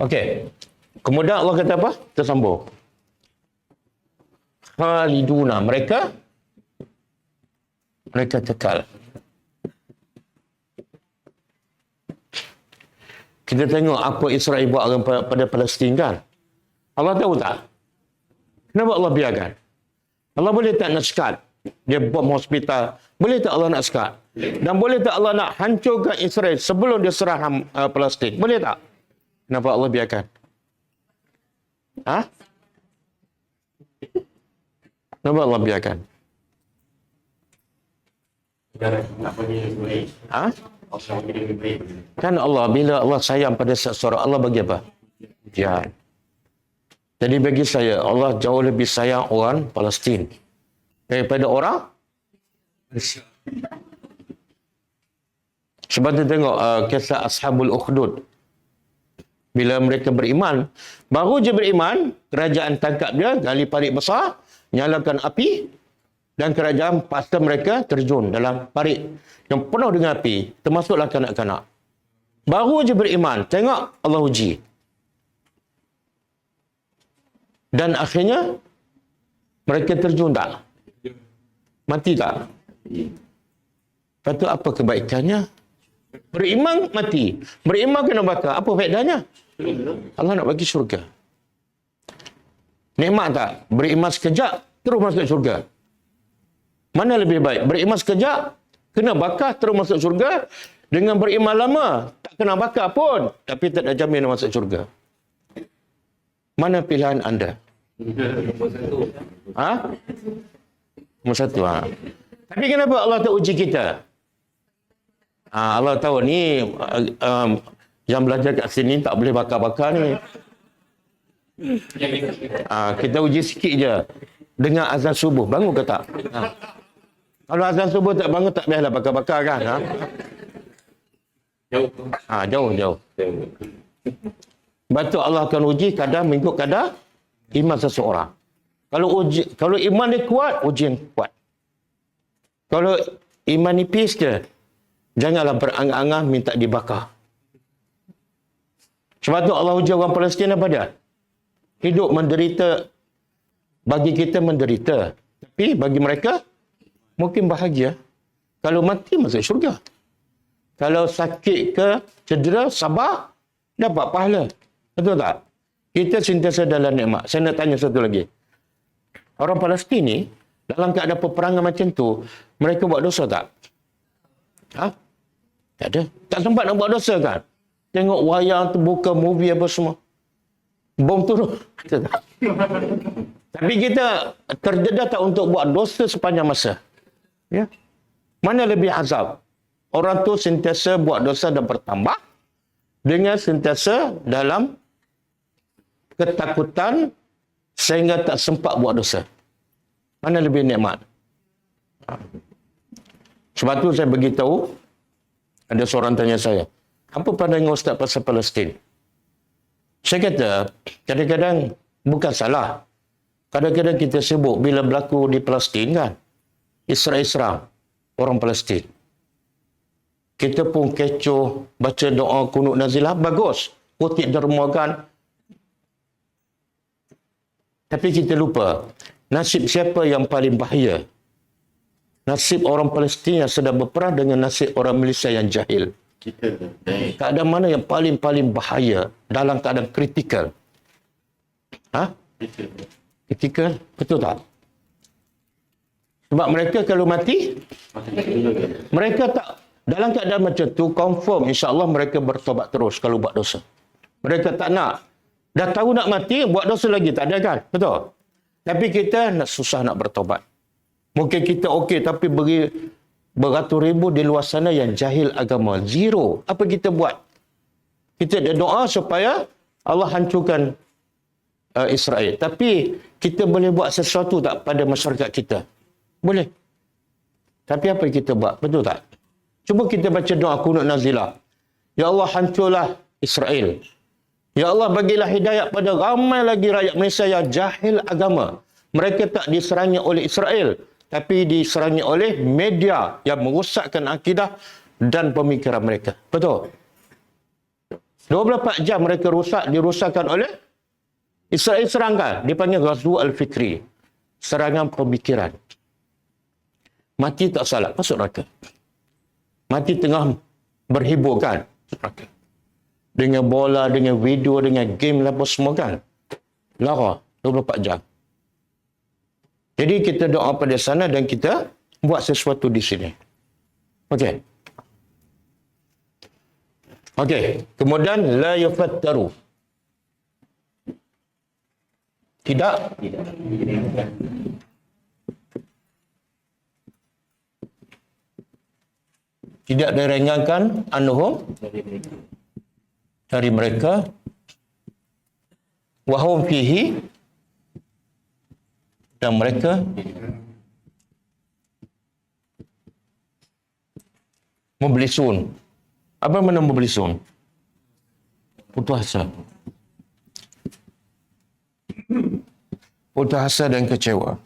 Okey. Kemudian Allah kata apa? Tersambung. Khaliduna. Mereka kekal. Kita tengok apa Israel buat pada Palestin kan? Allah tahu tak? Kenapa Allah biarkan? Allah boleh tak nak sekat? Dia bom hospital. Boleh tak Allah nak sekat? Dan boleh tak Allah nak hancurkan Israel sebelum dia serang Palestin? Boleh tak? Kenapa Allah biarkan? Ha? Kenapa Allah biarkan? Nak bagi lebih baik. Ha? Allah bagi lebih baik. Kan Allah, bila Allah sayang pada seseorang, Allah bagi apa? Ujian. Jadi bagi saya, Allah jauh lebih sayang orang Palestin daripada orang. Sebab tu tengok kisah Ashabul Ukhdud. Bila mereka beriman, baru je beriman, kerajaan tangkap dia, gali parit besar, nyalakan api, dan kerajaan paksa mereka terjun dalam parit yang penuh dengan api, termasuklah kanak-kanak. Baru je beriman, tengok Allah uji. Dan akhirnya, mereka terjun tak? Mati tak? Lepas tu apa kebaikannya? Beriman mati. Beriman kena bakar. Apa faedahnya? Allah nak bagi syurga. Nikmat tak? Beriman sekejap, terus masuk syurga. Mana lebih baik? Beriman sekejap, kena bakar, terus masuk syurga. Dengan beriman lama, tak kena bakar pun. Tapi tak ada jamin masuk syurga. Mana pilihan anda? Ha? Nombor satu. Ha? Tapi kenapa Allah tak uji kita? Allah tahu ni yang belajar kat sini tak boleh bakar-bakar ni. Kita uji sikit je. Dengar azan subuh, bangun ke tak? Kalau azan subuh tak bangun, tak payahlah bakar-bakar kan? Jauh. Sebab tu Allah akan uji kadar mengikut kadar iman seseorang. Kalau iman dia kuat, ujian kuat. Kalau iman nipis ke, janganlah berangan-angan minta dibakar. Sebab tu Allah uji orang Palestin apa dia? Hidup menderita, bagi kita menderita. Tapi bagi mereka, mungkin bahagia. Kalau mati, masuk syurga. Kalau sakit ke, cedera, sabar, dapat pahala. Betul tak? Kita sentiasa dalam nikmat. Saya nak tanya satu lagi. Orang Palestin ni, dalam keadaan peperangan macam tu, mereka buat dosa tak? Tak ada. Tak sempat nak buat dosa kan? Tengok wayang, terbuka movie apa semua. Bom turun. Tapi kita terdedah tak untuk buat dosa sepanjang masa. Ya? Mana lebih azab? Orang tu sentiasa buat dosa dan bertambah dengan sentiasa dalam ketakutan sehingga tak sempat buat dosa. Mana lebih nikmat? Sebab tu saya beritahu, ada seorang tanya saya, apa pandangan Ustaz pasal Palestin? Saya kata, kadang-kadang bukan salah. Kadang-kadang kita sibuk bila berlaku di Palestin kan, Israel serang orang Palestin. Kita pun kecoh, baca doa kunut nazilah, bagus. Kutip dermakan. Tapi kita lupa, nasib siapa yang paling bahaya? nasib orang Palestin yang sedang berperang dengan nasib orang Malaysia yang jahil. Kita baik. Keadaan mana yang paling bahaya dalam keadaan kritikal? Kita Kritikal, betul tak? Sebab mereka kalau mati, masih dulu kan. mereka tak, dalam keadaan macam tu, confirm insya-Allah mereka bertobat terus kalau buat dosa. Mereka tak nak. Dah tahu nak mati, buat dosa lagi. Tak ada kan? Betul? Tapi kita susah nak bertobat. Mungkin kita okey, tapi beratus ribu di luar sana yang jahil agama. Zero. Apa kita buat? Kita ada doa supaya Allah hancurkan Israel. Tapi kita boleh buat sesuatu tak pada masyarakat kita? Boleh. Tapi apa yang kita buat? Betul tak? Cuba kita baca doa kunut nazilah. Ya Allah, hancurlah Israel. Ya Allah, bagilah hidayah pada ramai lagi rakyat Malaysia yang jahil agama. Mereka tak diserangi oleh Israel, tapi diserangi oleh media yang merosakkan akidah dan pemikiran mereka. Betul? 24 jam mereka dirosakkan oleh Israel serangkan. Dipanggil Ghazwa Al-Fikri. Serangan pemikiran. Mati tak salah, masuk neraka. Mati tengah berhiburkan, masuk neraka. Dengan bola, dengan video, dengan game apa semua kan. Lara, 24 jam. Jadi kita doa pada sana dan kita buat sesuatu di sini. Okey. Okey. Kemudian, la yufattaru. Tidak. Tidak diringankan anhum dari mereka, wahum fihi, dan mereka mublisun. Apa makna mublisun? Putus asa. Putus asa dan kecewa.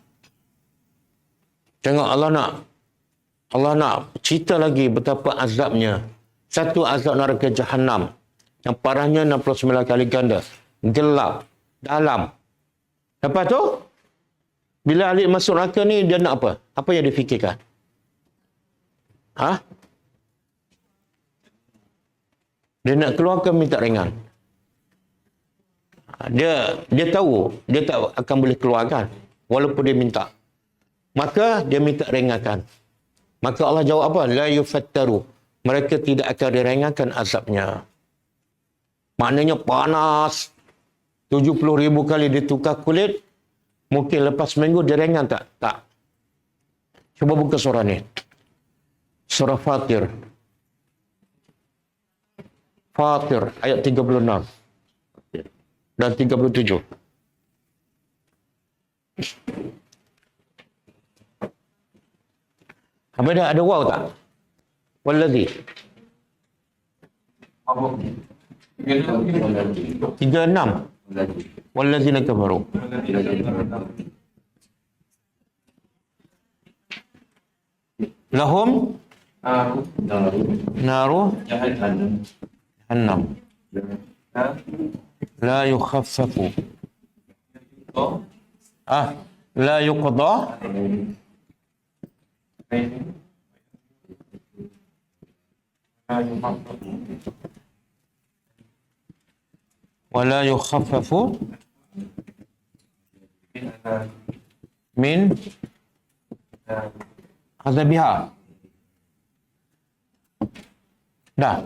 Tengok Allah nak cerita lagi betapa azabnya. Satu, azab neraka Jahannam yang parahnya 69 kali ganda. Gelap. Dalam. Lepas tu, bila ahli masuk neraka ni, dia nak apa? Apa yang difikirkan? Dia nak keluar ke minta ringan? Dia tahu, dia tak akan boleh keluarkan. Walaupun dia minta. Maka, dia minta ringankan. Maka Allah jawab apa? La yufattaru. Mereka tidak akan diringankan azabnya. Maknanya panas. 70,000 kali ditukar kulit. Mungkin lepas seminggu dia ringan tak? Tak. Cuba buka surah ni. Surah Fatir. Fatir ayat 36 dan 37. Apa dah ada waw tak? Wallazi. 36. Wallazina kafaru. Lahum naru jahannam. La yukhaffafu. La yuqda. ولا يخفف من عذابها. Dah.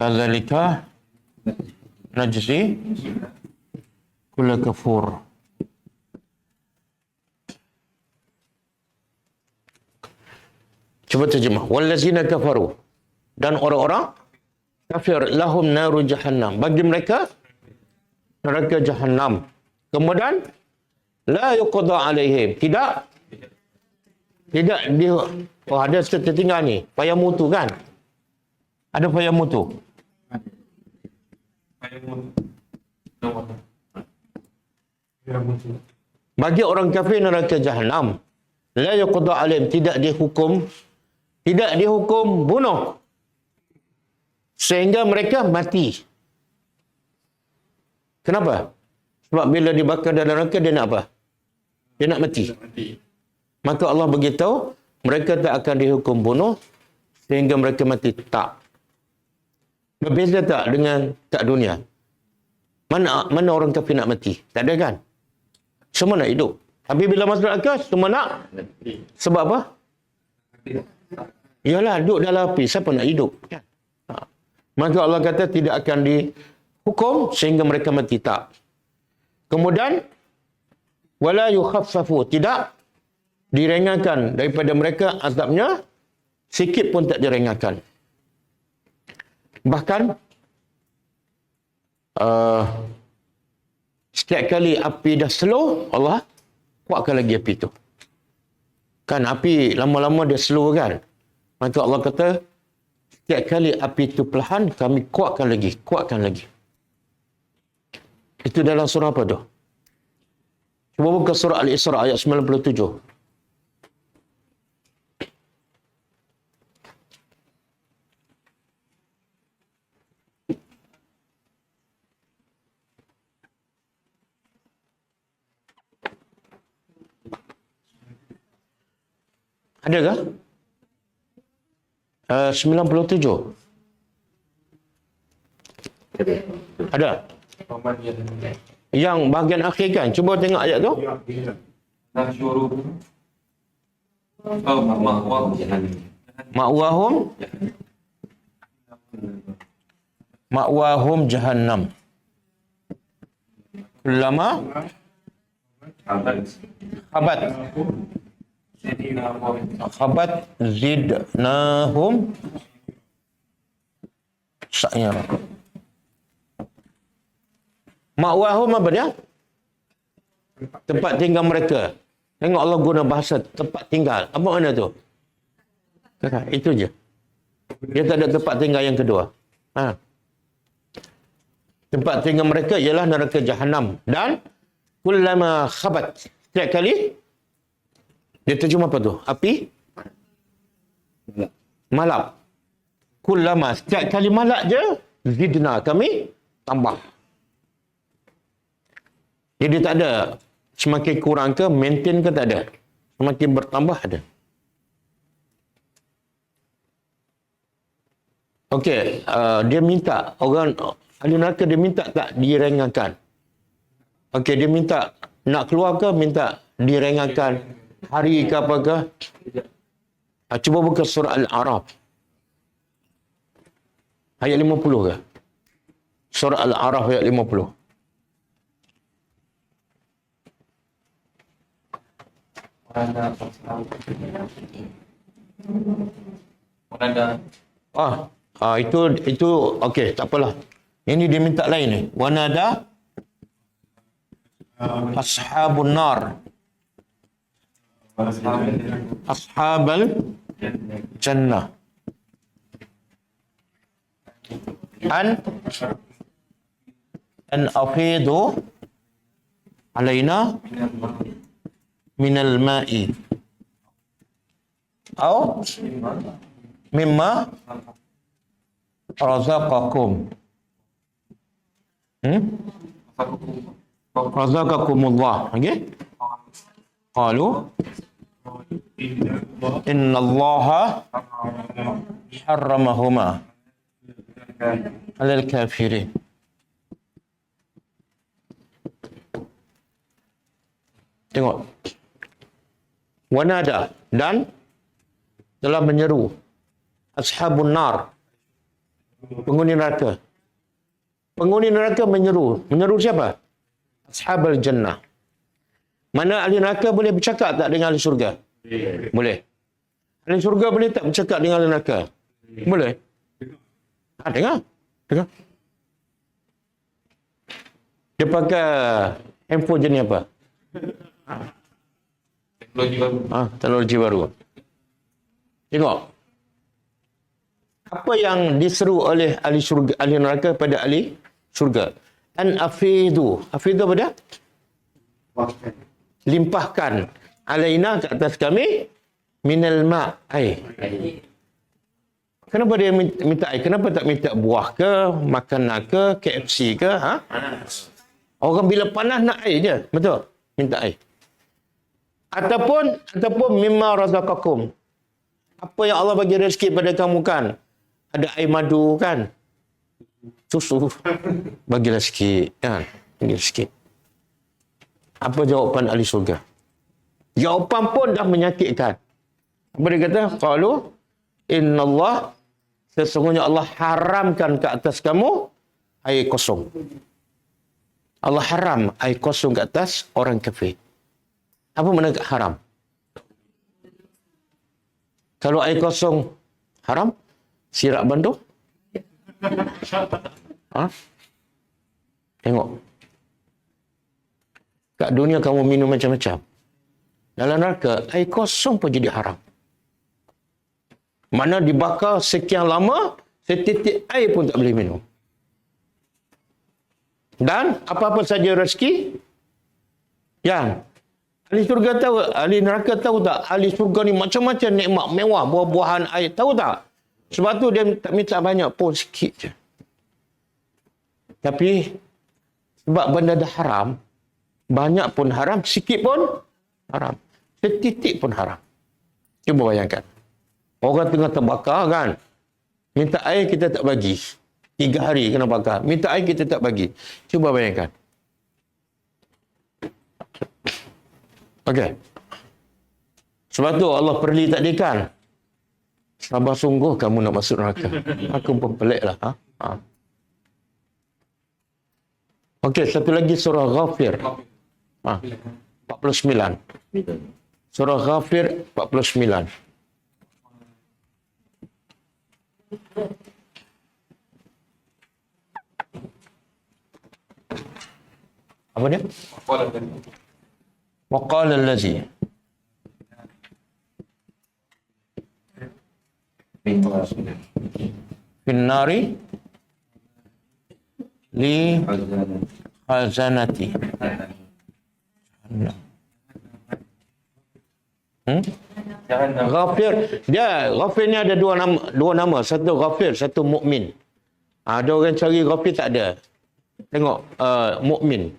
Kadzalika najzi kull kafur. Cuba terjemah. Wallazina kafaru. Dan orang-orang kafir, lahum naru jahannam. Bagi mereka neraka jahannam. Kemudian la yuqda alaihim. Tidak di ada tertinggal ni. Payah mutu kan? Ada payah mutu. Bagi orang kafir neraka jahannam. La yuqda alaihim. Tidak dihukum bunuh. Sehingga mereka mati. Kenapa? Sebab bila dibakar dalam neraka, dia nak apa? Dia nak mati. Maka Allah beritahu, mereka tak akan dihukum bunuh sehingga mereka mati. Tak. Berbeza tak dengan kat dunia? Mana orang kafir nak mati? Tak ada kan? Semua nak hidup. Tapi bila masuk neraka, semua nak. Sebab apa? Yalah, duduk dalam api. Siapa nak hidup? Kan? Maka Allah kata tidak akan dihukum sehingga mereka mati. Tak. Kemudian, wala yukhaffafu. Tidak direngakan daripada mereka azabnya. Sikit pun tak direngakan. Bahkan, setiap kali api dah slow, Allah kuatkan lagi api tu. Kan api lama-lama dia slow kan. Maka Allah kata, setiap kali api itu perlahan, kami kuatkan lagi, kuatkan lagi. Itu dalam surah apa tu? Cuba buka surah Al-Isra ayat 97. Ada kah? 97. Ada? Yang bahagian akhir kan? Cuba tengok ayat tu. Nasyuru. Oh, Ma'wahum jahannam. Kullama khabat zidnahum sa'ira. Ma'wahum apa dia? Tempat tinggal mereka. Tengok Allah guna bahasa tempat tinggal. Apa makna tu? Itu je. Dia tak ada tempat tinggal yang kedua. Tempat tinggal mereka ialah neraka Jahannam. Dan kullama khabat. Setiap kali dia terjemah apa tu? Api? Malap. Kullama. Setiap kali malap je, zidna. Kami tambah. Jadi tak ada semakin kurang ke, maintain ke tak ada. Semakin bertambah ada. Okey, dia minta, orang ahli neraka dia minta tak direngakan. Okey, dia minta nak keluar ke, minta direngakan hari ke apa ke. Cuba buka surah Al-A'raf. Ayat 50 ke? Surah Al-A'raf ayat 50. Itu okey, tak apalah. Ini dia minta lain ni. Wanada ashabun nar. Ashabal jannah. An afidu alaina minal ma'i atau mimma razaqakum razaqakumullah. Okey, qalu innallaha harramahuma alal kafirin. Tengok. Wanada, dan telah menyeru ashabun nar, penghuni neraka. Penghuni neraka menyeru. Menyeru siapa? Ashabul jannah. Mana ahli neraka boleh bercakap tak dengan ahli syurga? Boleh. Ahli syurga boleh tak bercakap dengan ahli neraka? Boleh. Dengar. Dengar. Dia pakai handphone jenis apa? Teknologi baru. Tengok. Apa yang diseru oleh ahli syurga, ahli neraka pada ahli syurga? An afidu. Afidu apa dia? Limpahkan alaina ke atas kami minal ma' air. Kenapa dia minta air? Kenapa tak minta buah ke, makanan ke, KFC ke? Orang bila panas nak air je. Betul? Minta air. Ataupun mimma razaqakum. Apa yang Allah bagi rezeki pada kamu kan? Ada air madu kan? Susu. Bagilah sikit kan? Bagilah sikit. Apa jawapan ahli surga? Jawapan pun dah menyakitkan. Apa dia kata? Qalu innallah, sesungguhnya Allah haramkan ke atas kamu air kosong. Allah haram air kosong ke atas orang kafir. Apa makna haram? Kalau air kosong haram, sirap bandu? Ha? Tengok. Kat dunia kamu minum macam-macam. Dalam neraka, air kosong pun jadi haram. Mana dibakar sekian lama, setitik air pun tak boleh minum. Dan apa-apa saja rezeki, yang ahli surga tahu, ahli neraka tahu tak? Ahli surga ni macam-macam nikmat mewah, buah-buahan air. Tahu tak? Sebab tu dia tak minta banyak pun, sikit je. Tapi, sebab benda dah haram, banyak pun haram, sikit pun haram. Setitik pun haram. Cuba bayangkan. Orang tengah terbakar kan. Minta air kita tak bagi. 3 hari kena bakar. Minta air kita tak bagi. Cuba bayangkan. Okey. Sebab tu Allah perli takdirkan. Sabar sungguh kamu nak masuk neraka. Aku pun pelik lah. Ha? Okey, satu lagi surah Ghafir. 49. Surah Ghafir 49. Apa dia? وقال الذي في النار لخزنتي Ghafir. Ghafir ni ada dua nama. Satu Ghafir, satu Mukmin. Ada orang cari Ghafir tak ada. Tengok Mukmin.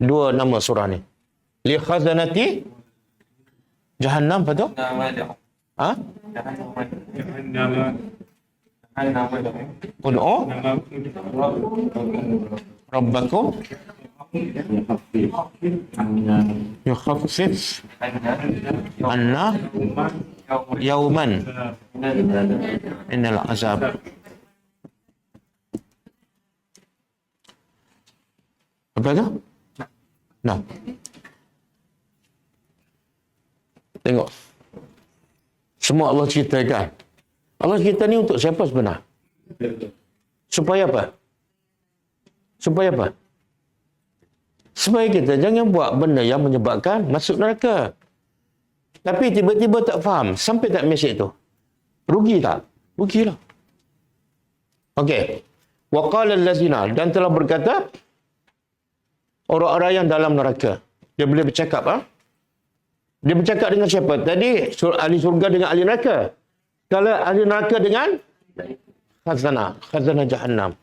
Dua nama surah ni. Li khazanati Jahannam, apa tu? Ha? Ud'u Rabbakum yukhaffif anna yawman innal azab. Apa tu? Nah. Tengok. Semua Allah ceritakan. Allah cerita ni untuk siapa sebenar? Supaya apa? Supaya apa? Supaya kita jangan buat benda yang menyebabkan masuk neraka. Tapi tiba-tiba tak faham. Sampai tak mesej tu. Rugi tak? Rugilah. Okey. Wa qala allazina, dan telah berkata orang-orang yang dalam neraka. Dia boleh bercakap, ha? Dia bercakap dengan siapa? Tadi ahli surga dengan ahli neraka. Kalau ahli neraka dengan khazanah Jahannam.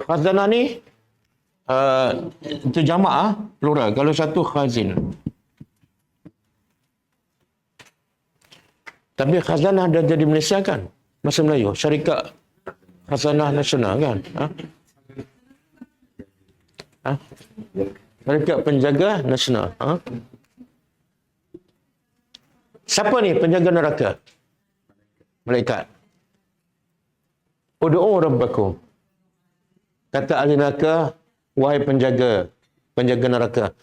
Khazanah ni itu jamaah plural. Kalau satu khazin. Tapi khazanah dah jadi Malaysia kan? Bahasa Melayu. Syarikat Khazanah Nasional kan? Ha? Syarikat Penjaga Nasional. Ha? Siapa ni penjaga neraka? Malaikat. Ud'u rabbakum. Kata ahli neraka, wahai penjaga neraka,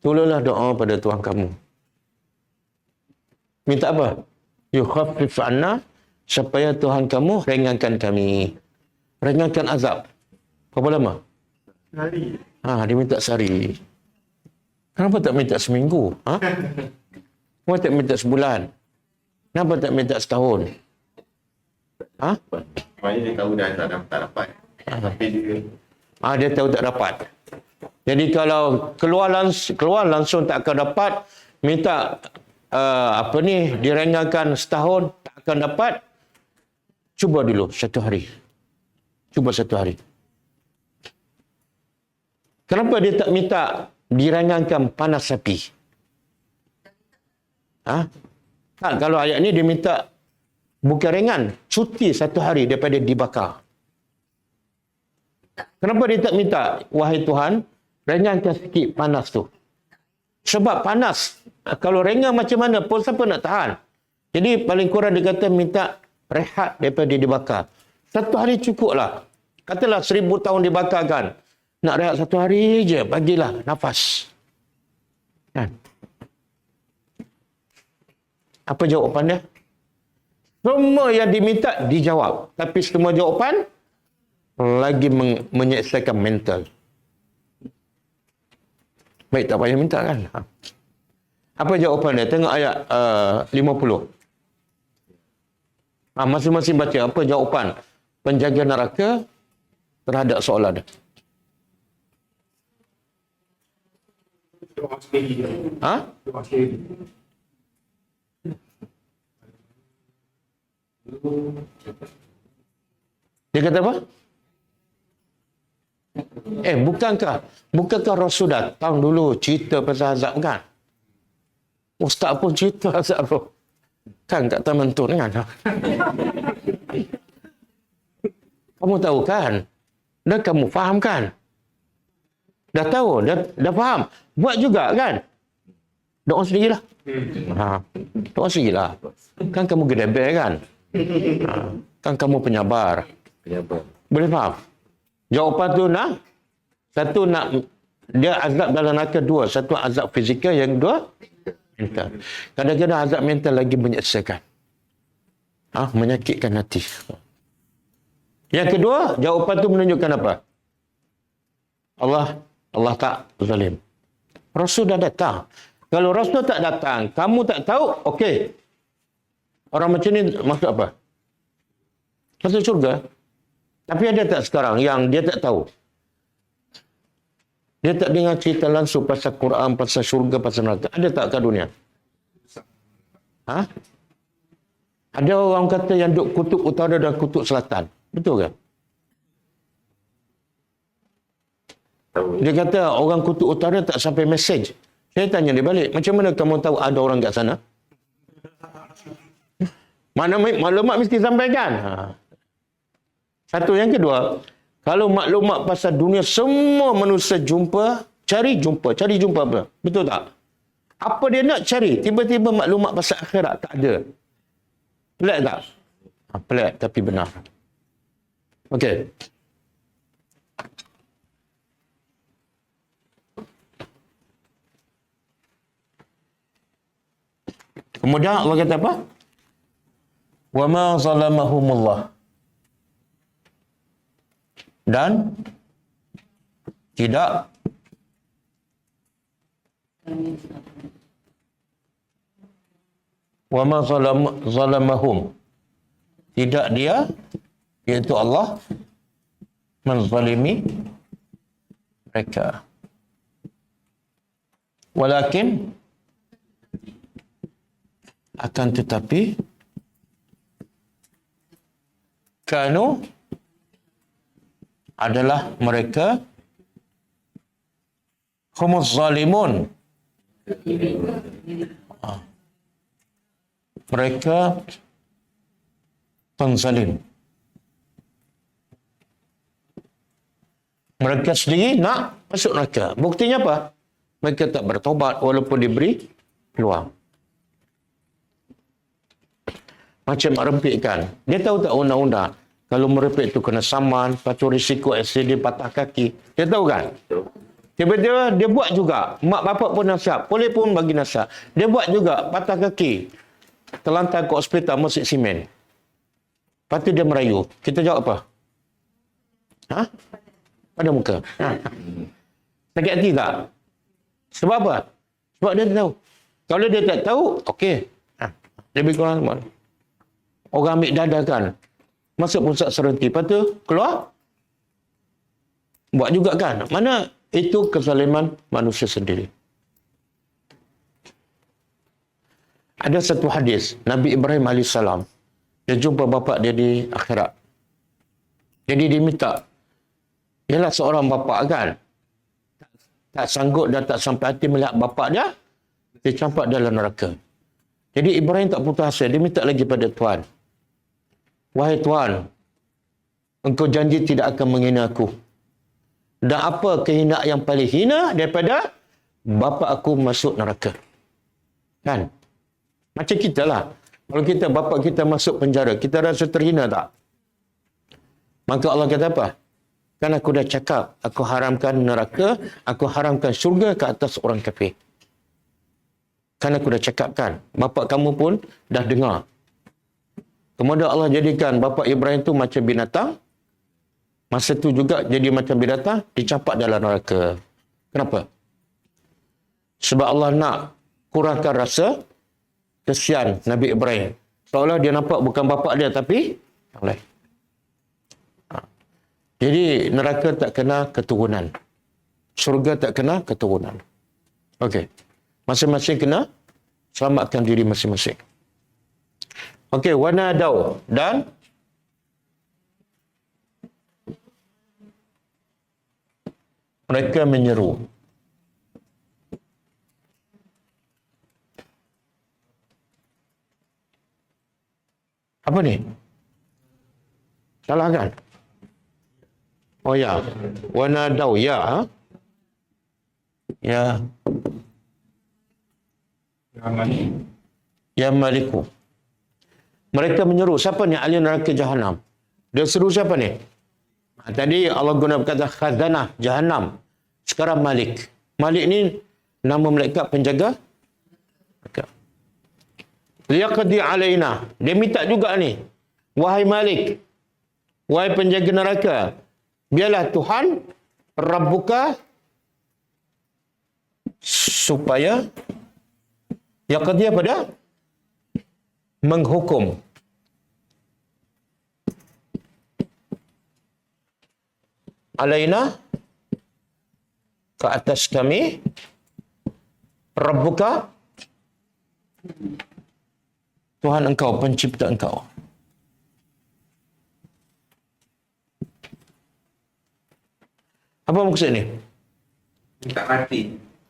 tolonglah doa pada Tuhan kamu. Minta apa? Yukhaffif anna, supaya Tuhan kamu ringankan kami. Ringankan azab. Berapa lama? Sehari. Dia minta sehari. Kenapa tak minta seminggu? Kenapa tak minta sebulan? Kenapa tak minta setahun? Maknanya dia tahu dah tak dapat. Tapi dia tahu tak dapat. Jadi kalau keluar langsung tak akan dapat, minta direngakan setahun tak akan dapat. Cuba dulu 1 hari. Cuba 1 hari. Kenapa dia tak minta direngakan panas api? Ha? Tak, kalau ayat ni dia minta bukan ringan, cuti 1 hari daripada dibakar. Kenapa dia tak minta, wahai Tuhan, ringankan sikit panas tu? Sebab panas, kalau ringan macam mana pun siapa nak tahan? Jadi paling kurang dia kata minta rehat daripada dibakar. 1 hari cukup lah. Katalah 1000 tahun dibakarkan. Nak rehat 1 hari je, bagilah nafas. Kan? Apa jawapan dia? Semua yang diminta dijawab. Tapi semua jawapan lagi menyeksakan mental. Baik, tak payah minta kan? Apa jawapan dia? Tengok ayat 50. Masing-masing baca apa jawapan penjaga neraka terhadap soalan dia. Ha? Dia kata apa? Bukankah Rasul datang dulu cerita pasal azab kan? Ustaz pun cerita azab tu. Kan kat taman tu kan? Kamu tahu kan? Dan kamu faham kan? Dah tahu, dah faham. Buat juga kan? Doa sendirilah. Doa sendirilah. Kan kamu gedebel kan? Kan kamu penyabar. Boleh faham? Jawapan tu nak, satu nak dia azab dalam neraka, dua, satu azab fizikal, yang dua mental. Kadang-kadang azab mental lagi menyeksakan. Menyakitkan hati. Yang kedua, jawapan tu menunjukkan apa? Allah tak zalim. Rasul dah datang. Kalau Rasul tak datang, kamu tak tahu, okey. Orang macam ni maksud apa? Masuk syurga. Tapi ada tak sekarang yang dia tak tahu? Dia tak dengar cerita langsung pasal Quran, pasal syurga, pasal neraka. Ada tak kat dunia? Ada orang kata yang duduk kutub utara dan kutub selatan. Betul ke? Dia kata orang kutub utara tak sampai mesej. Saya tanya dia balik, macam mana kamu tahu ada orang kat sana? Mana maklumat mesti sampaikan. Satu. Yang kedua, kalau maklumat pasal dunia semua manusia cari jumpa apa? Betul tak? Apa dia nak cari? Tiba-tiba maklumat pasal akhirat tak ada. Pelik tak? Pelik tapi benar. Okey. Kemudian Allah kata apa? Wa ma zalamahumullah. Dan tidak wa ma zalamahum. Tidak dia, iaitu Allah, menzalimi mereka. Walakin, akan tetapi, kanu adalah mereka humus zalimun. Mereka penzalim. Mereka sendiri nak masuk neraka. Buktinya apa? Mereka tak bertobat walaupun diberi peluang. Macam merepek kan. Dia tahu tak undang-undang? Kalau merepek tu kena saman, lepas tu risiko aksiden patah kaki. Dia tahu kan? Tiba-tiba dia buat juga. Mak bapak pun nasihat. Boleh pun bagi nasihat. Dia buat juga patah kaki. Terlantar ke hospital masuk simen. Lepas tu dia merayu. Kita jawab apa? Pada muka. Sakit hati tak? Sebab apa? Sebab dia tahu. Kalau dia tak tahu, okey. Lebih kurang mana? Orang ambil dadakan. Masuk pusat serenti. Lepas tu keluar. Buat juga kan. Mana itu kezaliman manusia sendiri. Ada satu hadis. Nabi Ibrahim AS. Dia jumpa bapa dia di akhirat. Jadi dia minta. Ialah seorang bapa kan. Tak sanggup dan tak sampai hati melihat bapa dia. Dia campak dalam neraka. Jadi Ibrahim tak putus asa. Dia minta lagi pada Tuhan. Wahai Tuhan, Engkau janji tidak akan menghina aku. Dan apa kehinaan yang paling hina daripada bapa aku masuk neraka? Kan? Macam kita lah. Kalau kita, bapa kita masuk penjara, kita rasa terhina tak? Maka Allah kata apa? Kan aku dah cakap, aku haramkan neraka, aku haramkan syurga ke atas orang kafir. Kan aku dah cakap kan. Bapa kamu pun dah dengar. Kemudian Allah jadikan bapa Ibrahim tu macam binatang. Masa tu juga jadi macam binatang, dicampak dalam neraka. Kenapa? Sebab Allah nak kurangkan rasa kesian Nabi Ibrahim. Seolah dia nampak bukan bapa dia tapi yang lain. Jadi neraka tak kena keturunan. Surga tak kena keturunan. Okey. Masing-masing kena selamatkan diri masing-masing. Okey, wanadau dan mereka menyeru. Apa ni? Salah kan? Oh ya. Wanadau ya. Ha? Ya. Ya Maliku. Mereka menyeru. Siapa ni ahli neraka Jahannam? Dia seru siapa ni? Tadi Allah guna kata khazanah Jahannam. Sekarang Malik. Malik ni nama malaikat penjaga. Liyaqdi alaina. Dia minta juga ni. Wahai Malik. Wahai penjaga neraka. Biarlah Tuhan Rabbuka supaya yaqdi apa dah? Menghukum. Alaina ke atas kami Rabbuka Tuhan engkau, pencipta engkau. Apa maksud ni? Minta mati.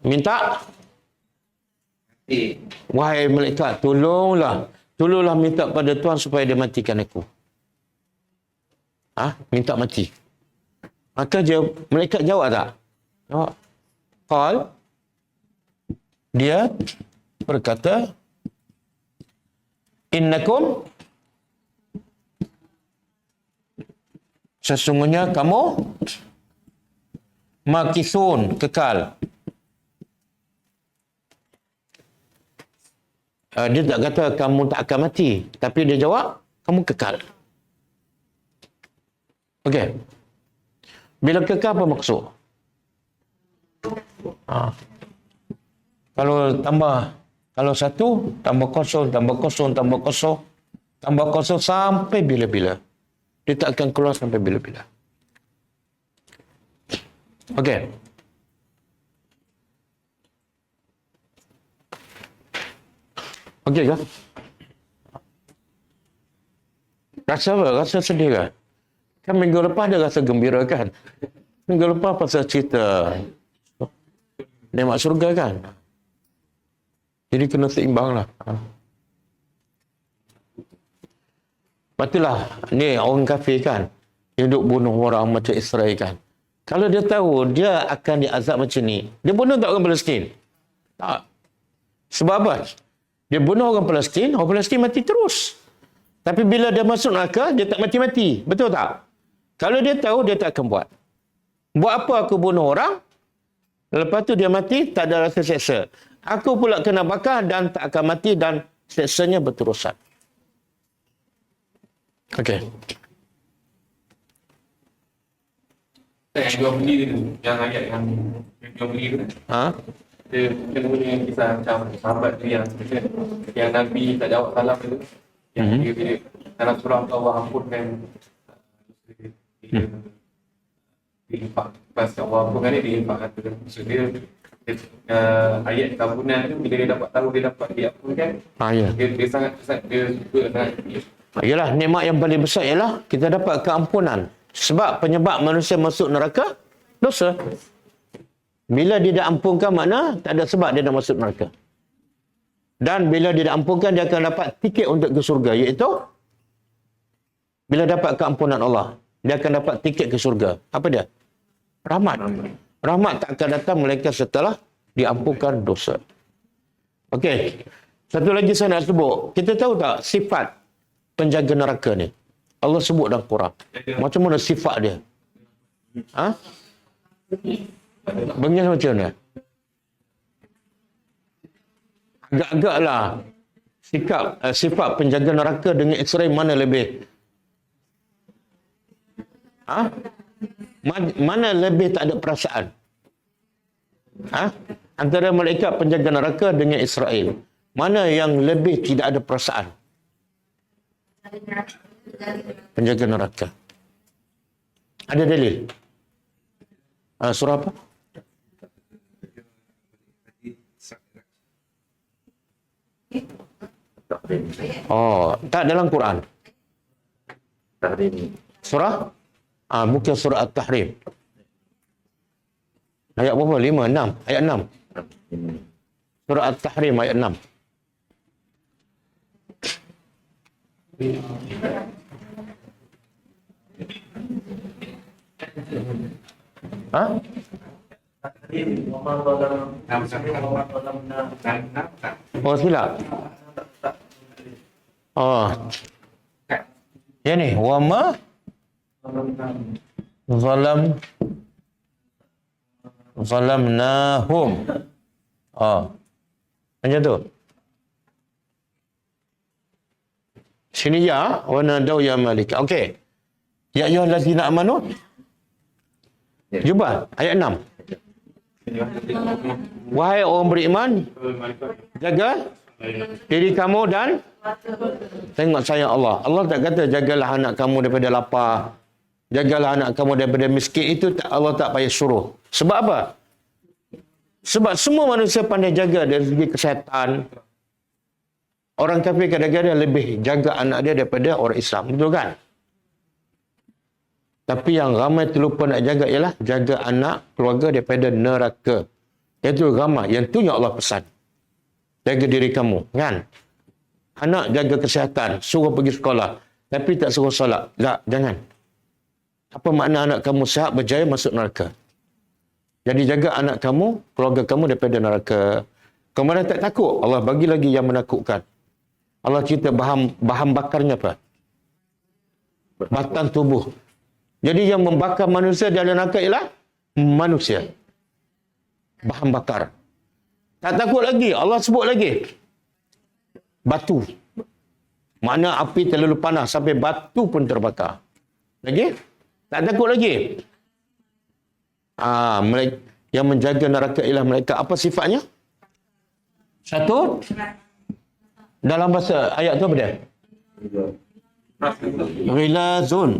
Minta? Mati. Wahai malaikat, tolonglah. Tolonglah minta pada Tuhan supaya dia matikan aku. Minta mati. Maka malaikat jawab tak? Jawab. Qal. Dia berkata, innakum sesungguhnya kamu makisun, kekal. Dia tak kata kamu tak akan mati, tapi dia jawab kamu kekal. Okey. Bila kekal apa maksud? Kalau satu, tambah kosong, tambah kosong, tambah kosong, tambah kosong sampai bila-bila. Dia tak akan keluar sampai bila-bila. Okey. Okey ke? Rasa apa? Rasa sedih kan? Kan minggu lepas dia rasa gembira kan? Minggu lepas pasal cerita nikmat surga kan? Jadi kena seimbang lah. Patulah, ni orang kafir kan? Dia duk bunuh orang macam Israel kan? Kalau dia tahu dia akan diazab macam ni, dia bunuh tak orang Palestin? Tak. Sebab apa? Dia bunuh orang Palestin mati terus. Tapi bila dia masuk neraka, dia tak mati-mati. Betul tak? Kalau dia tahu, dia tak akan buat. Buat apa aku bunuh orang? Lepas tu dia mati, tak ada rasa seksa. Aku pula kena bakar dan tak akan mati dan seksanya berterusan. Okey. Yang jual beli tu, yang ayat yang jual beli tu. Dia kena dengan kisah macam sahabat tu yang Nabi tak jawab salam tu. Yang dia dalam surah Allah ampunkan dia diimpak pas Allah ampunkan dia diimpakkan tu. Maksud dia ayat kampunan tu bila dia dapat tahu dia dapat diampunkan. Ya. Dia sangat dia suka sangat. Yalah, nikmat yang paling besar ialah kita dapat keampunan. Sebab penyebab manusia masuk neraka, dosa. Bila dia dah ampunkan, makna tak ada sebab dia nak masuk neraka. Dan bila dia diampunkan, dia akan dapat tiket untuk ke surga. Iaitu, bila dapat keampunan Allah, dia akan dapat tiket ke surga. Apa dia? Rahmat. Rahmat tak akan datang melainkan setelah diampunkan dosa. Okey. Satu lagi saya nak sebut. Kita tahu tak sifat penjaga neraka ni? Allah sebut dalam Quran. Macam mana sifat dia? Ha? Bengis macam mana? Agak-agaklah sifat penjaga neraka dengan Israel mana lebih? Ha? Mana lebih tak ada perasaan? Ha? Antara malaikat penjaga neraka dengan Israel. Mana yang lebih tidak ada perasaan? Penjaga neraka. Ada dalil? Surah apa? Oh, tak dalam Quran. Surah? Bukan surah At-Tahrim. Ayat berapa? 5, 6. Ayat 6. Surah At-Tahrim ayat 6. Ha? Oh, silap. Oh. Ya ni, wama zalamnahum. Oh. Macam tu. Sini ya, wa nadau ya malik. Okey. Ya ayyuhallazina amanu. Jumpa ayat 6. Wahai orang beriman, jaga diri kamu dan tengok sayang Allah. Allah tak kata jagalah anak kamu daripada lapar, jagalah anak kamu daripada miskin. Itu tak, Allah tak payah suruh. Sebab apa? Sebab semua manusia pandai jaga dari segi kesihatan. Orang kafir kadang-kadang lebih jaga anak dia daripada orang Islam. Betul kan? Tapi yang ramai terlupa nak jaga ialah jaga anak keluarga daripada neraka. Itu ramai. Yang tu yang Allah pesan. Jaga diri kamu. Kan? Anak jaga kesihatan. Suruh pergi sekolah. Tapi tak suruh solat. Tak, jangan. Apa makna anak kamu sihat berjaya masuk neraka? Jadi jaga anak kamu, keluarga kamu daripada neraka. Kemudian tak takut. Allah bagi lagi yang menakutkan. Allah cerita bahan bakarnya apa? Batang tubuh. Jadi yang membakar manusia dalam neraka ialah manusia. Bahan bakar. Tak takut lagi. Allah sebut lagi. Batu. Mana api terlalu panas sampai batu pun terbakar. Lagi? Tak takut lagi. Yang menjaga neraka ialah malaikat. Apa sifatnya? Satu. Dalam bahasa ayat tu apa dia? Ghilazun.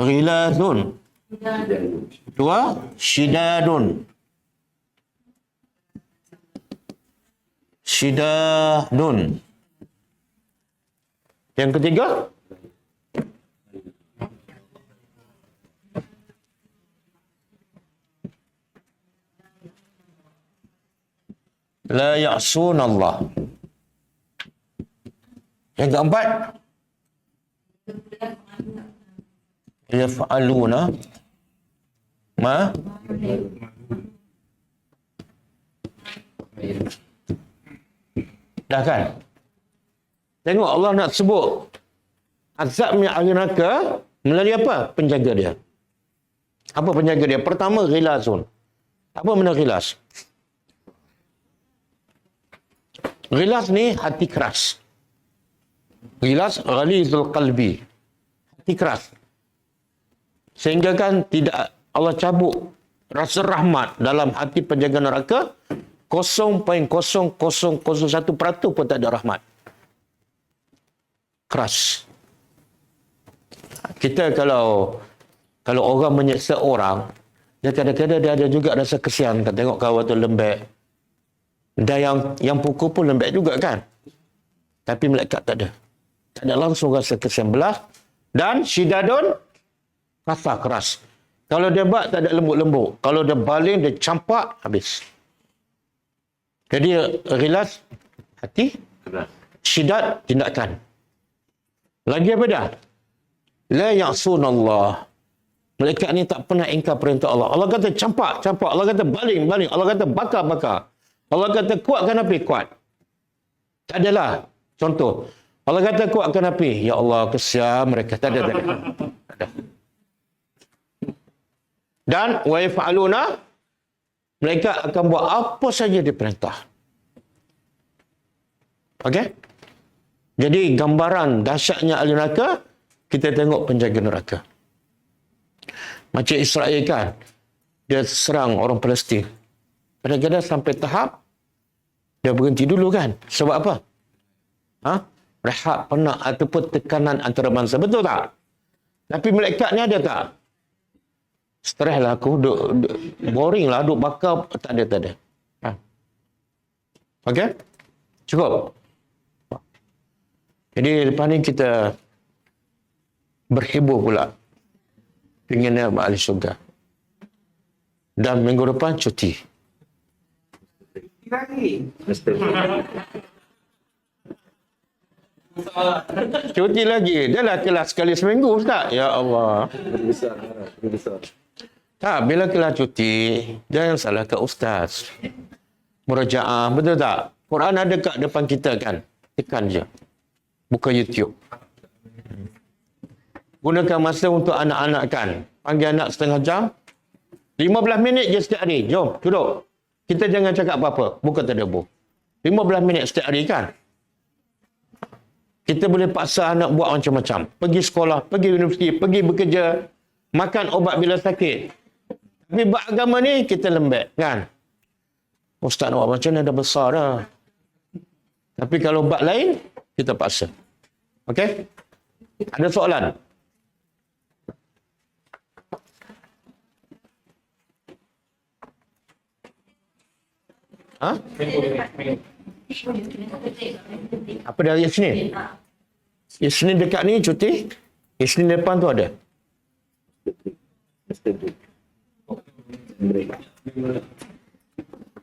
Ghilazun. Dua, syidadun. Syidadun. Yang ketiga? La ya'sun Allah. Yang keempat? Yaf'aluna ma dah kan? Tengok Allah nak sebut azabnya ahli neraka melalui apa? Penjaga dia. Apa penjaga dia? Pertama, ghilazun. Apa benda ghilaz? Ghilaz ni hati keras. Ghilaz ghalizul qalbi. Hati keras. Sehingga kan tidak Allah cabut rasa rahmat dalam hati penjaga neraka 0.0001% pun tak ada rahmat. Keras. Kita kalau orang menyeksa orang, dia kadang-kadang dia ada juga rasa kesian kan, tengok kawan tu lembek. Dan yang pukul pun lembek juga kan. Tapi malaikat tak ada. Tak ada langsung rasa kesian belas. Dan syidadun kasar keras. Kalau dia buat tak ada lembut-lembut. Kalau dia baling, dia campak, habis. Jadi ghilaz hati, Keras. syidat tindakan. Lagi apa dah? La ya'sunallah. Malaikat ni tak pernah ingkar perintah Allah. Allah kata campak. Allah kata baling. Allah kata bakar. Allah kata kuatkan api, kuat. Tak adalah. Contoh. Allah kata kuatkan api. Ya Allah, kesian mereka. Tak ada. Dan wa yaf'aluna, mereka akan buat apa saja diperintah. Okey? Jadi gambaran dahsyatnya ahli neraka, kita tengok penjaga neraka. Macam Israel kan, dia serang orang Palestin. Kadang-kadang sampai tahap, dia berhenti dulu kan. Sebab apa? Rehat, penat ataupun tekanan antara bangsa. Betul tak? Tapi malaikat ni ada tak? Stres lah aku, boring lah, duk bakar. Tak ada. Okey? Cukup. Jadi lepas ni kita berhibur pula dengan ahli syurga. Dan minggu depan cuti. Cuti lagi. Dah lah kelas sekali seminggu, Ustaz. Ya Allah. Besar. Tak, bila kelas cuti, jangan salahkan Ustaz. Murajaah, betul tak? Quran ada kat depan kita kan? Tekan je. Buka YouTube. Gunakan masa untuk anak-anak kan. Panggil anak setengah jam. 15 minit je setiap hari. Jom, duduk. Kita jangan cakap apa-apa. Buka tadabbur. 15 minit setiap hari kan. Kita boleh paksa anak buat macam-macam. Pergi sekolah, pergi universiti, pergi bekerja. Makan obat bila sakit. Tapi buat agama ni, kita lembek kan. Ustaz nak buat macam ni dah besar dah. Tapi kalau bab lain, kita paksa. Okey? Ada soalan? Apa dari Isnin? Isnin dekat ni cuti. Isnin depan tu ada.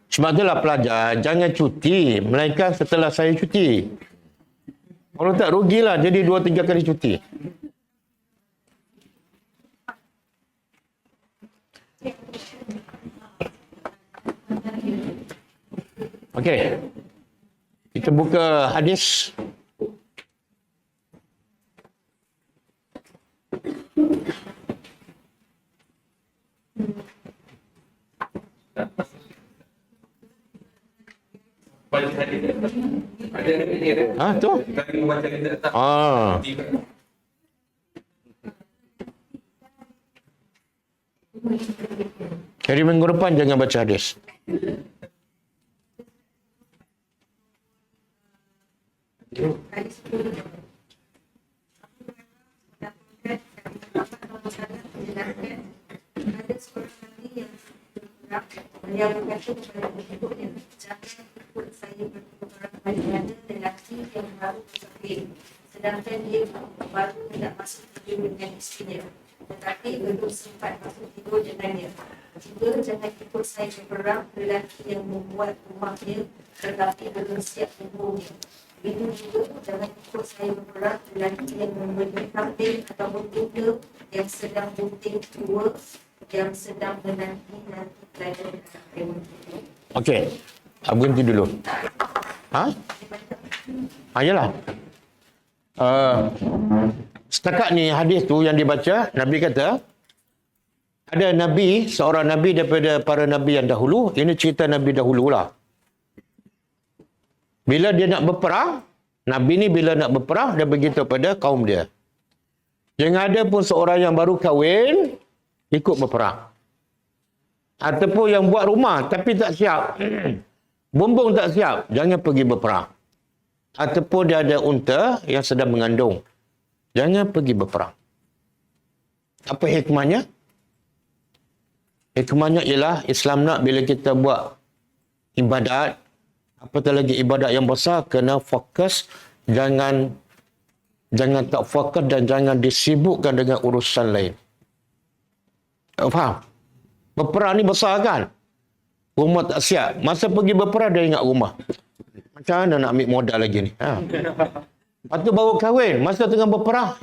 Sebab itulah pelajar, jangan cuti. Melainkan setelah saya cuti. Kalau tak, rugilah jadi 2-3 kali cuti. Okey. Kita buka hadis. Tu? Jadi minggu depan jangan baca hadis. Dia berkata kepada pengikutnya, jangan ikut saya berperang pada lelaki yang baru sakit, sedangkan dia baru tidak masuk tidur dengan istrinya, tetapi belum sempat masuk tidur dengannya. Juga jangan ikut saya berperang lelaki yang membuat rumahnya tetapi belum siap tubuhnya. Begitu juga jangan ikut saya berperang lelaki yang membeli kambing atau kuda yang sedang bunting tua, yang sedang menanti pelajaran anak. Okey. Berhenti dulu. Yalah. Setakat ni hadis tu yang dibaca, Nabi kata, ada Nabi, seorang Nabi daripada para Nabi yang dahulu, ini cerita Nabi dahululah. Bila dia nak berperang, Nabi ni bila nak berperang, dia beritahu pada kaum dia. Jangan ada pun seorang yang baru kahwin, ikut berperang. Ataupun yang buat rumah tapi tak siap. Bumbung tak siap, jangan pergi berperang. Ataupun dia ada unta yang sedang mengandung, jangan pergi berperang. Apa hikmahnya? Hikmahnya ialah Islam nak bila kita buat ibadat, apatah lagi ibadat yang besar, kena fokus, jangan tak fokus dan jangan disibukkan dengan urusan lain. Faham? Berperang ni besar kan? Rumah tak siap. Masa pergi berperang, dia ingat rumah. Macam mana nak ambil modal lagi ni? Lepas tu baru kahwin. Masa tengah berperang.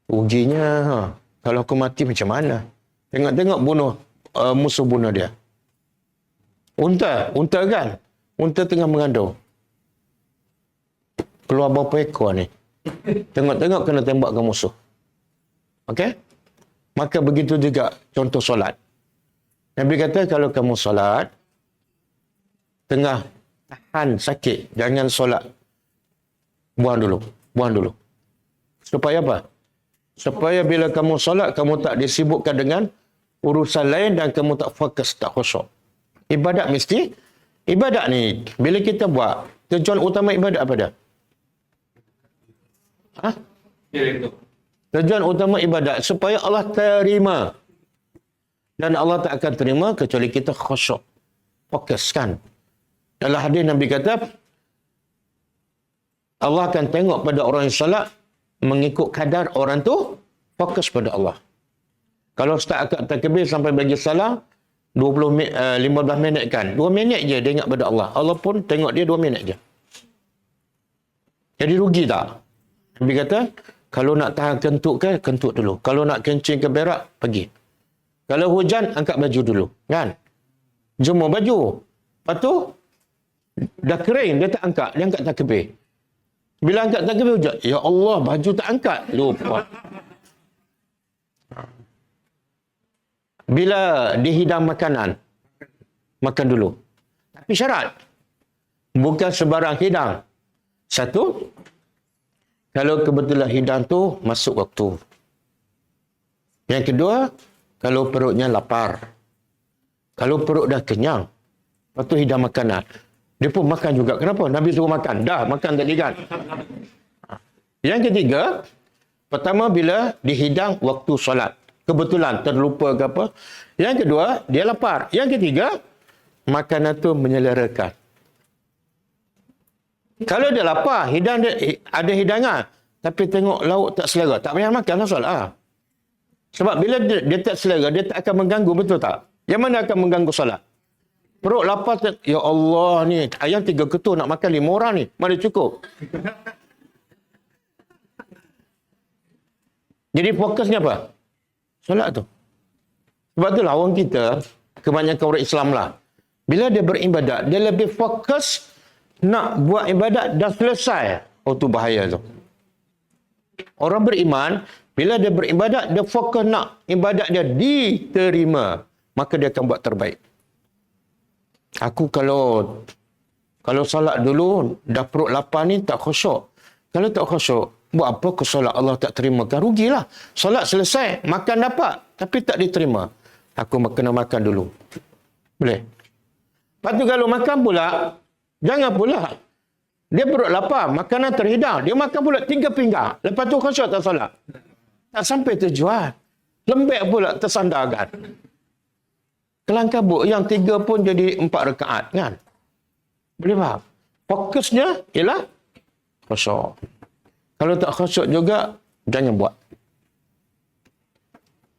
Ruginya. Kalau aku mati macam mana? Tengok-tengok bunuh. Musuh bunuh dia. Unta kan? Unta tengah mengandung. Keluar berapa ekor ni? Tengok-tengok kena tembak ke musuh. Okey? Maka begitu juga contoh solat. Nabi kata kalau kamu solat, tengah tahan sakit, jangan solat. Buang dulu. Supaya apa? Supaya bila kamu solat, kamu tak disibukkan dengan urusan lain dan kamu tak fokus, tak khusyuk. Ibadat mesti, ibadat ni, bila kita buat, tujuan utama ibadat apa dia? Tujuan utama ibadat supaya Allah terima. Dan Allah tak akan terima kecuali kita khusyuk. Fokuskan. Dalam hadis Nabi kata, Allah akan tengok pada orang yang salat mengikut kadar orang tu fokus pada Allah. Kalau start akad takbir sampai bagi salam 15 minit kan. 2 minit je dia ingat pada Allah. Allah pun tengok dia 2 minit je. Jadi rugi tak? Nabi kata, kalau nak tahan kentut ke, kentut dulu. Kalau nak kencing ke berak, pergi. Kalau hujan, angkat baju dulu. Kan? Jemur baju. Lepas tu, dah kering, dia tak angkat. Dia angkat takbir. Bila angkat takbir, hujan. Ya Allah, baju tak angkat. Lupa. Bila dihidang makanan, makan dulu. Tapi syarat. Bukan sebarang hidang. Satu, kalau kebetulan hidang tu masuk waktu. Yang kedua, kalau perutnya lapar. Kalau perut dah kenyang, lepas tu hidang makanan. Dia pun makan juga. Kenapa? Nabi suruh makan. Dah, makan tadi kan. Yang ketiga, pertama bila dihidang waktu solat. Kebetulan terlupa ke apa. Yang kedua, dia lapar. Yang ketiga, makanan tu menyelerakan. Kalau dia lapar, hidang dia, ada hidangan. Tapi tengok lauk tak selera. Tak payah makan lah solat. Sebab bila dia tak selera, dia tak akan mengganggu. Betul tak? Yang mana akan mengganggu solat? Perut lapar, ya Allah ni, ayam 3 ketul nak makan 5 orang ni. Mana cukup? Jadi fokusnya apa? Solat tu. Sebab itulah orang kita, kebanyakan orang Islam lah. Bila dia beribadat, dia lebih fokus nak buat ibadat dah selesai. Oh tu bahaya tu. Orang beriman, bila dia beribadat, dia fokus nak ibadat dia diterima. Maka dia akan buat terbaik. Aku kalau solat dulu, dah perut lapar ni tak khusyuk. Kalau tak khusyuk, buat apa ke solat Allah tak terima? Kan rugilah. Solat selesai, makan dapat, tapi tak diterima. Aku kena makan dulu. Boleh? Lepas tu kalau makan pula, jangan pula. Dia perut lapar, makanan terhidang. Dia makan pula 3 pinggang. Lepas tu khusyuk tak solat. Tak sampai tujuan. Lembek pula tersandarkan. Kelang kabut yang 3 pun jadi 4 rakaat kan. Boleh faham? Fokusnya ialah khusyuk. Kalau tak khusyuk juga, jangan buat.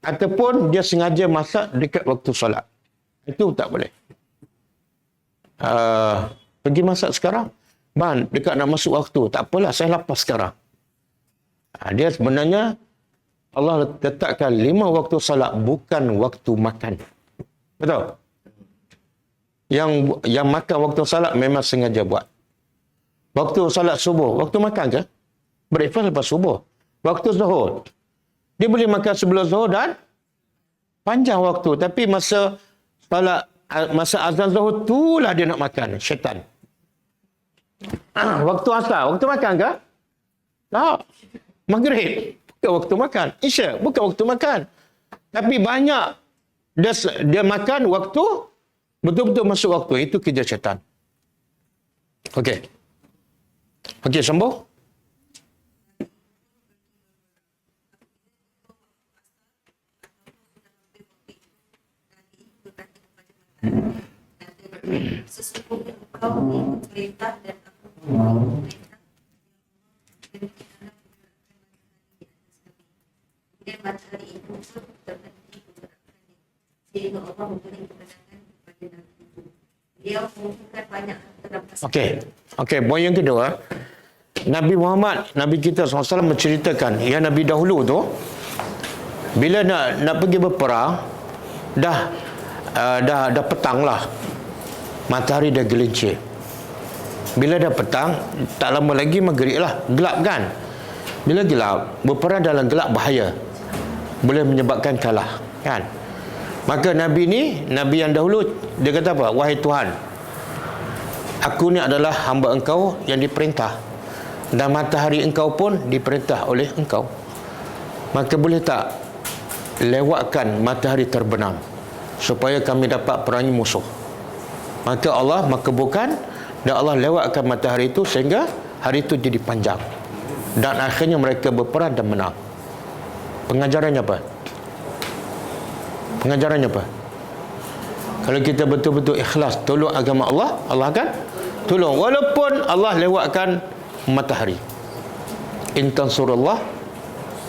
Ataupun dia sengaja masak dekat waktu solat. Itu tak boleh. Pergi masak sekarang. Ban, dekat nak masuk waktu. Tak apalah, saya lapar sekarang. Dia sebenarnya, Allah letakkan 5 waktu solat, bukan waktu makan. Betul? Yang makan waktu salat memang sengaja buat. Waktu salat subuh, waktu makan ke? Breakfast lepas subuh. Waktu zuhur, dia boleh makan sebelum zuhur dan panjang waktu. Tapi masa azan zuhur, itulah dia nak makan. Syaitan. Waktu asar, waktu makan ke? Tak. Maghrib, bukan waktu makan. Isya, bukan waktu makan. Tapi banyak dia makan waktu betul-betul masuk waktu. Itu kerja syaitan. Okey. Okey, sambung. Sesungguhnya engkau ini perintah dan aku perintah. Kemudian matahari itu pun terhenti pergerakannya. Sehingga Allah memberi kemenangan kepada Nabi itu. Dia mengumpulkan banyak harta dan Okey, poin yang kedua, Nabi Muhammad, Nabi kita SAW menceritakan, ya Nabi dahulu tu bila nak pergi berperang, dah petang lah, matahari dah gelincir. Bila dah petang, tak lama lagi maghrib lah, gelap kan. Bila gelap, berperang dalam gelap bahaya, boleh menyebabkan kalah kan. Maka Nabi ni, Nabi yang dahulu, dia kata apa? Wahai Tuhan, aku ni adalah hamba engkau yang diperintah, dan matahari engkau pun diperintah oleh engkau. Maka boleh tak lewatkan matahari terbenam supaya kami dapat perangi musuh? Maka Allah makbulkan, dan Allah lewatkan matahari itu sehingga hari itu jadi panjang, dan akhirnya mereka berperang dan menang. Pengajarannya apa? Pengajarannya apa? Kalau kita betul-betul ikhlas tolong agama Allah, Allah akan tolong walaupun Allah lewatkan matahari. In tansurullah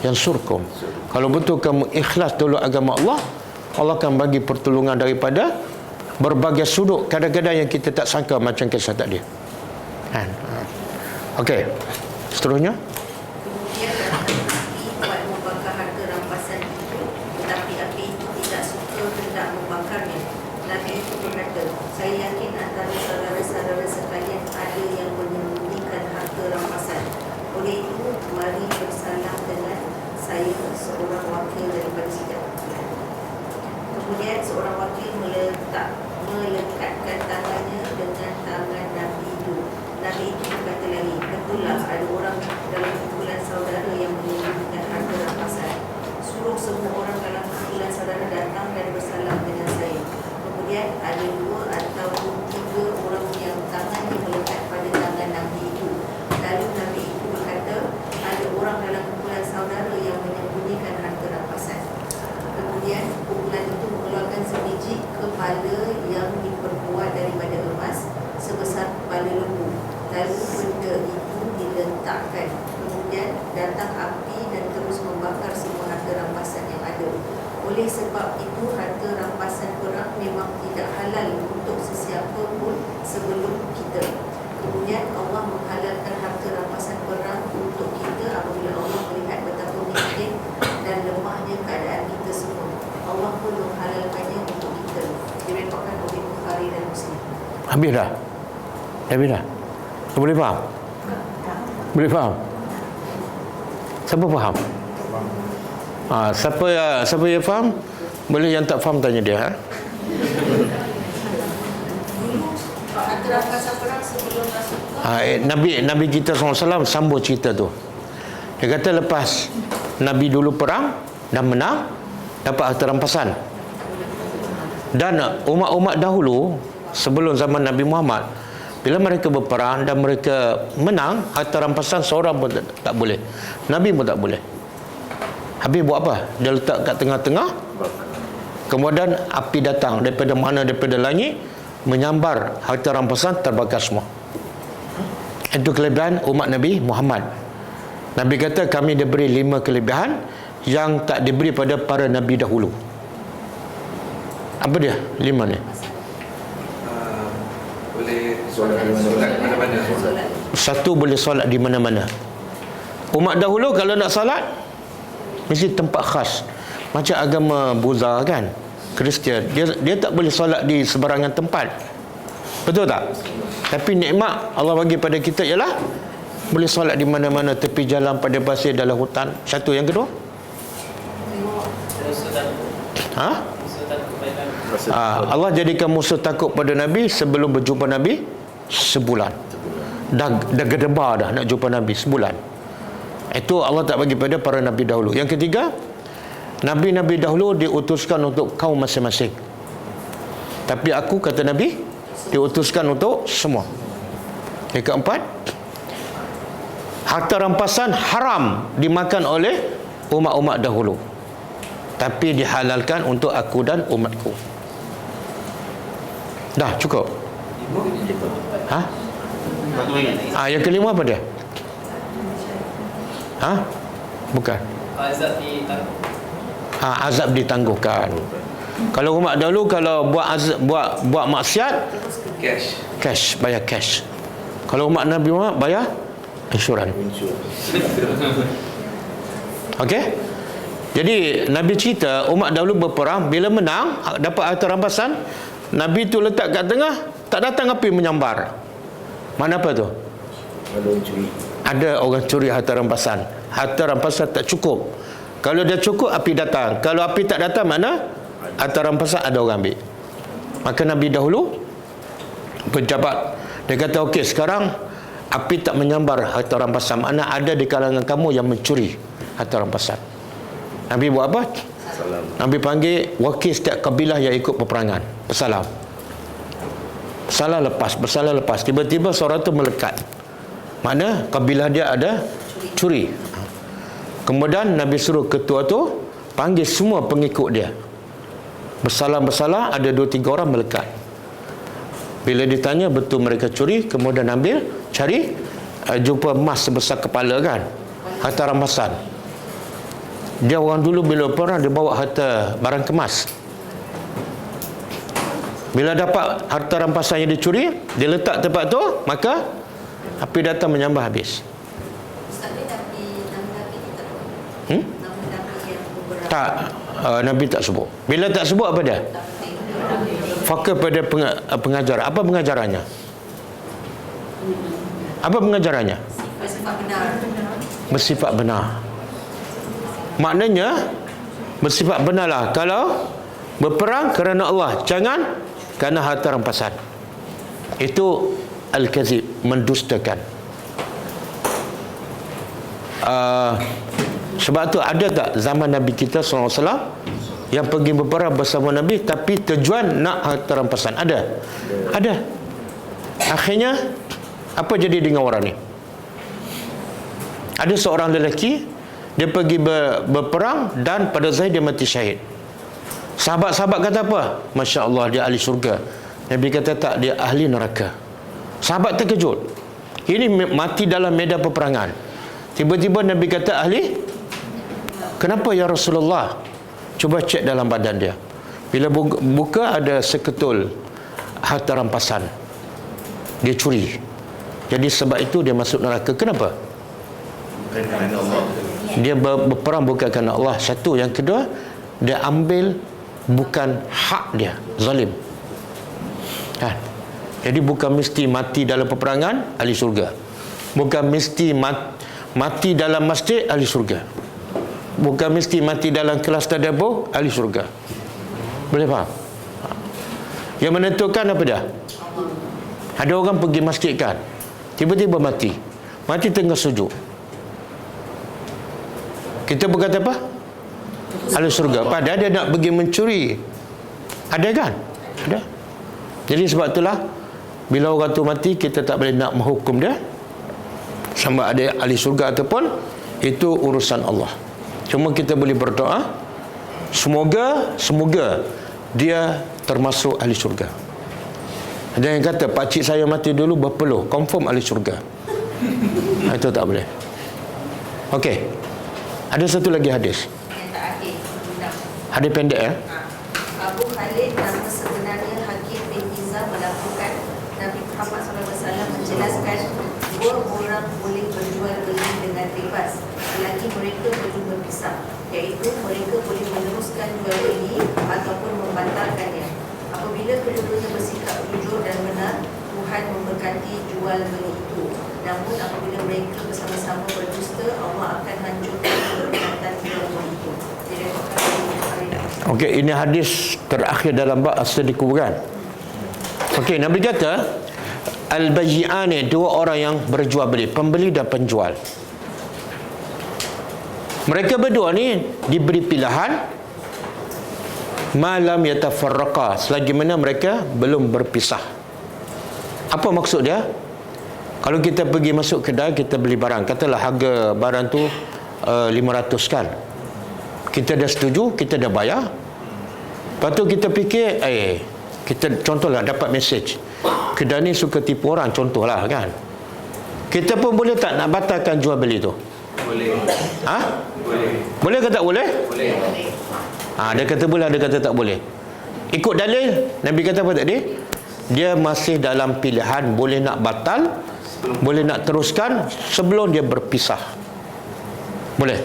yansurkum. Kalau betul kamu ikhlas tolong agama Allah, Allah akan bagi pertolongan daripada berbagai sudut, kadang-kadang yang kita tak sangka, macam kisah tadi. Okey, seterusnya. Kemudian api kuat membakar harta rampasan itu, tetapi api itu tidak suka hendak membakarnya. Nabi itu berkata, saya yakin antara saudara-saudara sekalian ada yang menyembunyikan harta rampasan. Oleh itu, mari bersalam dengan saya seorang wakil daripada sidang. Kemudian seorang wakil melekatkan tangannya dengan tangan Nabi itu. Nabi itu berkata lagi, betullah ada orang dalam kumpulan saudara yang menyembunyikan harta rampasan. Suruh semua orang dalam kumpulan saudara datang dan bersalam dengan saya. Kemudian ada 2 atau 3 orang yang tangannya melekat pada tangan Nabi itu. Lalu Nabi itu berkata, ada orang dalam kumpulan saudara yang menyembunyikan harta rampasan. Kemudian kumpulan itu mengeluarkan sebiji kepala yang diperbuat daripada emas sebesar kepala lembu. Lalu benda itu diletakkan. Kemudian datang api dan terus membakar semua harta rampasan yang ada. Oleh sebab itu harta rampasan perang memang tidak halal untuk sesiapa pun sebelum kita. Kemudian Allah menghalalkan harta rampasan perang untuk kita apabila Allah melihat betapa miskin dan lemahnya keadaan kita semua. Allah pun menghalalkannya untuk kita. Diriwayatkan oleh Bukhari dan Muslim. Habis dah? Habis dah? Boleh faham? Boleh faham? Siapa faham? Siapa yang faham? Boleh, yang tak faham tanya dia. Dulu harta rampasan perang sebelum Rasulullah, Nabi kita SAW sambung cerita tu. Dia kata lepas Nabi dulu perang dan menang, dapat harta rampasan. Dan umat-umat dahulu sebelum zaman Nabi Muhammad, bila mereka berperang dan mereka menang, harta rampasan seorang pun tak boleh. Nabi pun tak boleh. Habis buat apa? Dia letak kat tengah-tengah, kemudian api datang daripada mana, daripada langit, menyambar harta rampasan, terbakar semua. Itu kelebihan umat Nabi Muhammad. Nabi kata kami diberi 5 kelebihan yang tak diberi pada para Nabi dahulu. Apa dia 5 ni? Boleh solat mana-mana. Satu, boleh solat di mana-mana. Umat dahulu kalau nak solat mesti tempat khas. Macam agama Buddha kan, Kristian, dia tak boleh solat di sebarangan tempat. Betul tak? Tapi nikmat Allah bagi pada kita ialah boleh solat di mana-mana, tepi jalan, pada pasir, dalam hutan. Satu. Yang kedua, Allah jadikan musuh takut pada Nabi sebelum berjumpa Nabi sebulan. Dah gedebar dah nak jumpa Nabi sebulan. Itu Allah tak bagi pada para Nabi dahulu. Yang ketiga, Nabi-Nabi dahulu diutuskan untuk kaum masing-masing. Tapi aku, kata Nabi, diutuskan untuk semua. Yang keempat, harta rampasan haram dimakan oleh umat-umat dahulu, tapi dihalalkan untuk aku dan umatku. Dah cukup? Yang kelima apa dia? Bukan. Azab ditangguhkan. Kalau umat dahulu kalau buat maksiat, cash, bayar cash. Kalau umat Nabi Muhammad bayar insurans. Okey? Jadi Nabi cerita umat dahulu berperang, bila menang dapat harta rampasan, Nabi tu letak kat tengah, tak datang api menyambar. Mana apa tu? Ada orang curi harta rampasan. Harta rampasan tak cukup. Kalau dia cukup, api datang. Kalau api tak datang, mana harta rampasan ada orang ambil. Maka Nabi dahulu pejabat, dia kata okey, sekarang api tak menyambar harta rampasan, mana ada di kalangan kamu yang mencuri harta rampasan. Nabi buat apa? Nabi panggil wakil setiap kabilah yang ikut peperangan, bersalam. Bersalah lepas. Tiba-tiba seorang tu melekat. Mana kabilah dia ada curi. Kemudian Nabi suruh ketua tu panggil semua pengikut dia. Bersalah, ada 2-3 orang melekat. Bila ditanya betul mereka curi, kemudian ambil, cari, jumpa emas sebesar kepala kan, harta rampasan. Dia orang dulu bila perang dia bawa harta barang kemas. Bila dapat harta rampasan yang dicuri, dia letak tempat tu, maka api datang menyambar habis. Tak, Nabi tak sebut. Bila tak sebut apa dia? Fakir pada pengajar. Apa pengajarannya? Apa pengajarannya? Bersifat benar. Maknanya bersifat benarlah kalau berperang kerana Allah, jangan kerana harta rampasan. Itu al-kazib, mendustakan. Sebab tu ada tak zaman Nabi kita SAW yang pergi berperang bersama Nabi tapi tujuan nak harta rampasan? Ada. Akhirnya apa jadi dengan orang ni? Ada seorang lelaki, dia pergi berperang dan pada zahir dia mati syahid. Sahabat-sahabat kata apa? Masya Allah, dia ahli syurga. Nabi kata tak, dia ahli neraka. Sahabat terkejut. Ini mati dalam medan peperangan. Tiba-tiba Nabi kata ahli. Kenapa ya Rasulullah? Cuba cek dalam badan dia. Bila buka ada seketul harta rampasan. Dia curi. Jadi sebab itu dia masuk neraka. Kenapa? Bukan kerana Allah. Dia berperang bukan kerana Allah. Satu. Yang kedua, dia ambil bukan hak dia. Zalim. Jadi bukan mesti mati dalam peperangan, ahli syurga. Bukan mesti mati dalam masjid, ahli syurga. Bukan mesti mati dalam kelas tadabbur, ahli syurga. Boleh faham? Yang menentukan apa dia? Ada orang pergi masjid kan, tiba-tiba mati tengah sujud. Kita berkata apa? Ahli syurga. Padahal dia nak pergi mencuri. Ada kan? Ada. Jadi sebab itulah bila orang tu mati, kita tak boleh nak menghukum dia sama ada ahli syurga ataupun itu urusan Allah. Cuma kita boleh berdoa semoga dia termasuk ahli syurga. Ada yang kata pakcik saya mati dulu berpeluh, confirm ahli syurga. Itu tak boleh. Okey. Ada satu lagi hadis. Yang terakhir. Hadis pendek ya. Abu Khalid nama sebenarnya Hakim bin Hizam melakukan Nabi Muhammad SAW menjelaskan dua orang boleh berjual beli dengan bebas selagi mereka belum berpisah, iaitu mereka boleh meneruskan jual beli ataupun membatalkannya. Apabila kedua-duanya bersikap jujur dan benar, Tuhan memberkati jual beli itu. Namun apabila mereka bersama-sama berdusta, Allah akan hancurkan keberkatan jual beli itu. Okey, ini hadis terakhir dalam bab as-sidq kan. Okey, Nabi kata al-bayyi'ani, dua orang yang berjual beli, pembeli dan penjual. Mereka berdua ni diberi pilihan malam yatafarraqa, selagi mana mereka belum berpisah. Apa maksud dia? Kalau kita pergi masuk kedai, kita beli barang, katalah harga barang tu 500 kan. Kita dah setuju, kita dah bayar. Lepas tu kita fikir, kita contohlah dapat mesej, kedai ni suka tipu orang, contohlah kan. Kita pun boleh tak nak batalkan jual beli tu? Boleh. Boleh. Boleh ke tak boleh? Boleh. Dia kata boleh, ada kata tak boleh. Ikut dalil, Nabi kata apa tadi? Dia masih dalam pilihan boleh nak batal boleh nak teruskan sebelum dia berpisah. Boleh.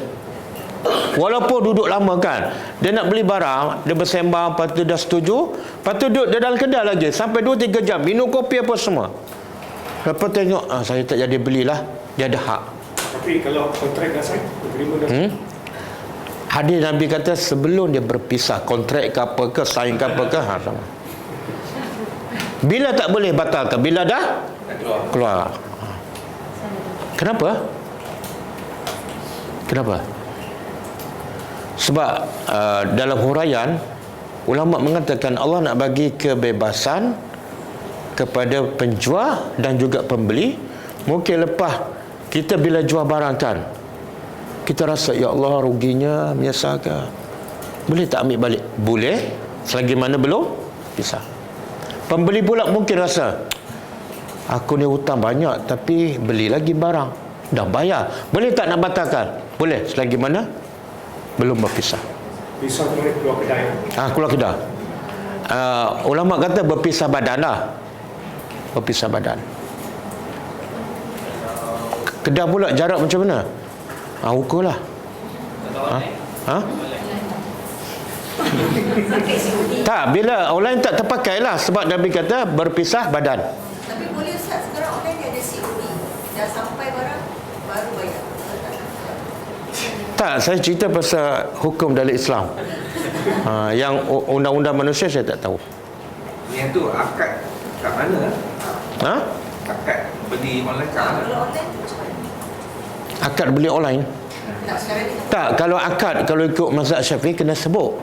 Walaupun duduk lama kan, dia nak beli barang, dia bersembang, lepas tu dah setuju, lepas tu duduk dia dalam kedai lagi sampai 2-3 jam, minum kopi apa semua. Lepas tengok, saya tak jadi belilah, dia ada hak. Tapi kalau kontrak dah sign, agreement dah sign. Hadis Nabi kata sebelum dia berpisah, kontrak ke apa ke, sign ke apa ke, sama. Bila tak boleh batalkan? Bila dah keluar. Kenapa? Sebab dalam huraian ulama mengatakan Allah nak bagi kebebasan kepada penjual dan juga pembeli. Mungkin lepas kita bila jual barang kan, kita rasa ya Allah ruginya menyesal, boleh tak ambil balik? Boleh, selagi mana belum pisah. Pembeli pula mungkin rasa aku ni hutang banyak tapi beli lagi barang, dah bayar, boleh tak nak batalkan? Boleh, selagi mana belum berpisah. Pisah tu boleh keluar kedai. Keluar kedai. Ulama kata berpisah badan lah. Berpisah badan. Kedai pula jarak macam mana? Ukur lah. Tak, bila online tak terpakai lah. Sebab Nabi kata berpisah badan. Tapi boleh Ustaz, sekarang online dia ada COD. Dah sampai barang, baru bayar. Tak, saya cerita pasal hukum dalam Islam. Yang undang-undang manusia saya tak tahu. Yang tu akad kat mana? Akad beli online kat mana? Kalau online tu macam mana? Akad beli online? Tak, sekarang ni Tak, kalau akad, kalau ikut mazhab Syafi'i kena sebut.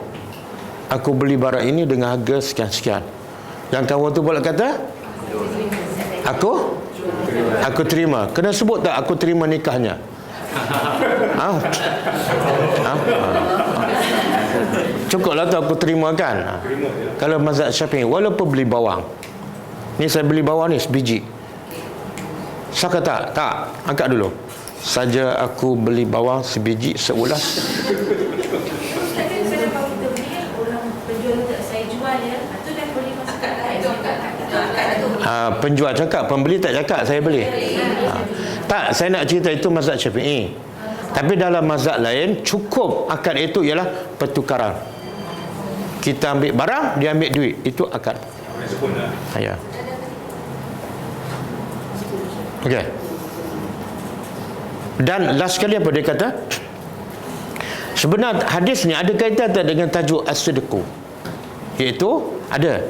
Aku beli barang ini dengan harga sekian-sekian. Yang kawan tu pula kata, Aku terima. Kena sebut tak aku terima nikahnya? Cukuplah tu aku terima kan. Kalau mazhab Syafi'i, walaupun beli bawang, ni saya beli bawang ni sebiji, sah ke tak? Tak, angkat dulu. Saja aku beli bawang sebiji seulas. Tapi pada kalau kita beli, orang penjual tak saya jual ya, itu dah boleh masuk Penjual cakap, pembeli tak cakap saya beli. Tak, saya nak cerita itu mazhab Syafi'i. Tapi dalam mazhab lain, cukup akad itu ialah pertukaran. Kita ambil barang, dia ambil duit. Itu akad. Ya. Okey. Dan last sekali apa dia kata? Sebenarnya hadis ni ada kaitan dengan tajuk as-sidqu. Iaitu ada.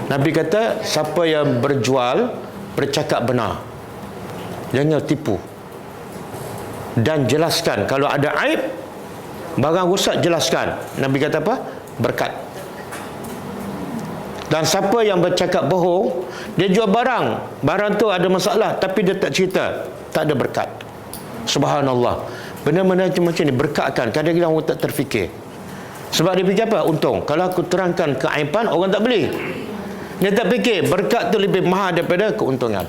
Nabi kata siapa yang berjual bercakap benar. Jangan tipu. Dan jelaskan kalau ada aib, barang rosak jelaskan. Nabi kata apa? Berkat. Dan siapa yang bercakap bohong, dia jual barang tu ada masalah tapi dia tak cerita, tak ada berkat. Subhanallah. Benda-benda macam ni berkatkan. Kadang-kadang orang tak terfikir. Sebab dia fikir apa? Untung. Kalau aku terangkan keaiban, orang tak beli. Dia tak fikir berkat tu lebih mahal daripada keuntungan.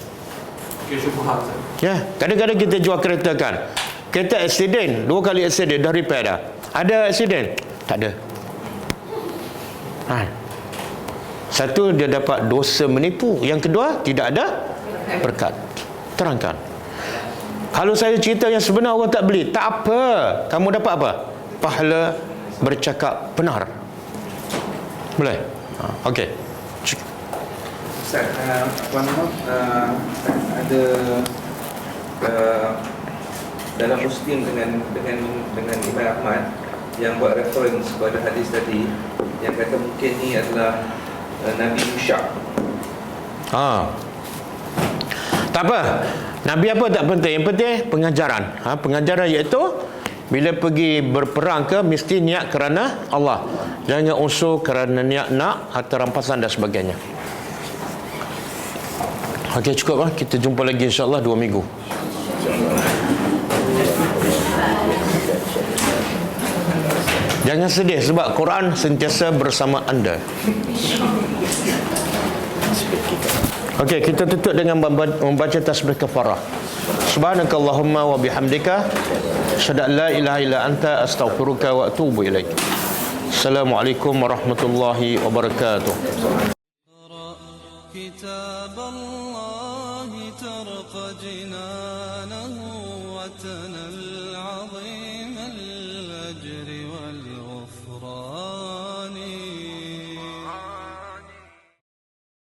Ya, kadang-kadang kita jual kereta kan. Kereta aksiden, 2 kali aksiden, dah repair dah. Ada aksiden? Tak ada. Satu, dia dapat dosa menipu. Yang kedua, tidak ada berkat. Terangkan. Kalau saya cerita yang sebenar orang tak beli, tak apa. Kamu dapat apa? Pahala bercakap benar. Boleh? Okey. Ustaz, ada dalam Muslim dengan Imam Ahmad yang buat reference kepada hadis tadi yang kata mungkin ni adalah Nabi Musa. Tak apa. Nabi apa tak penting. Yang penting pengajaran. Pengajaran iaitu bila pergi berperang ke mesti niat kerana Allah. Jangan unsur kerana niat nak atau rampasan dan sebagainya. Okey, cukup lah. Kita jumpa lagi insya-Allah 2 minggu. Jangan sedih sebab Quran sentiasa bersama anda. Okey, kita tutup dengan membaca tasbih kafarah. Subhanakallahumma wa bihamdika asyhadu an la ilaha illa anta astaghfiruka wa atubu ilaik. Assalamualaikum warahmatullahi wabarakatuh. شرق جنانه وتنم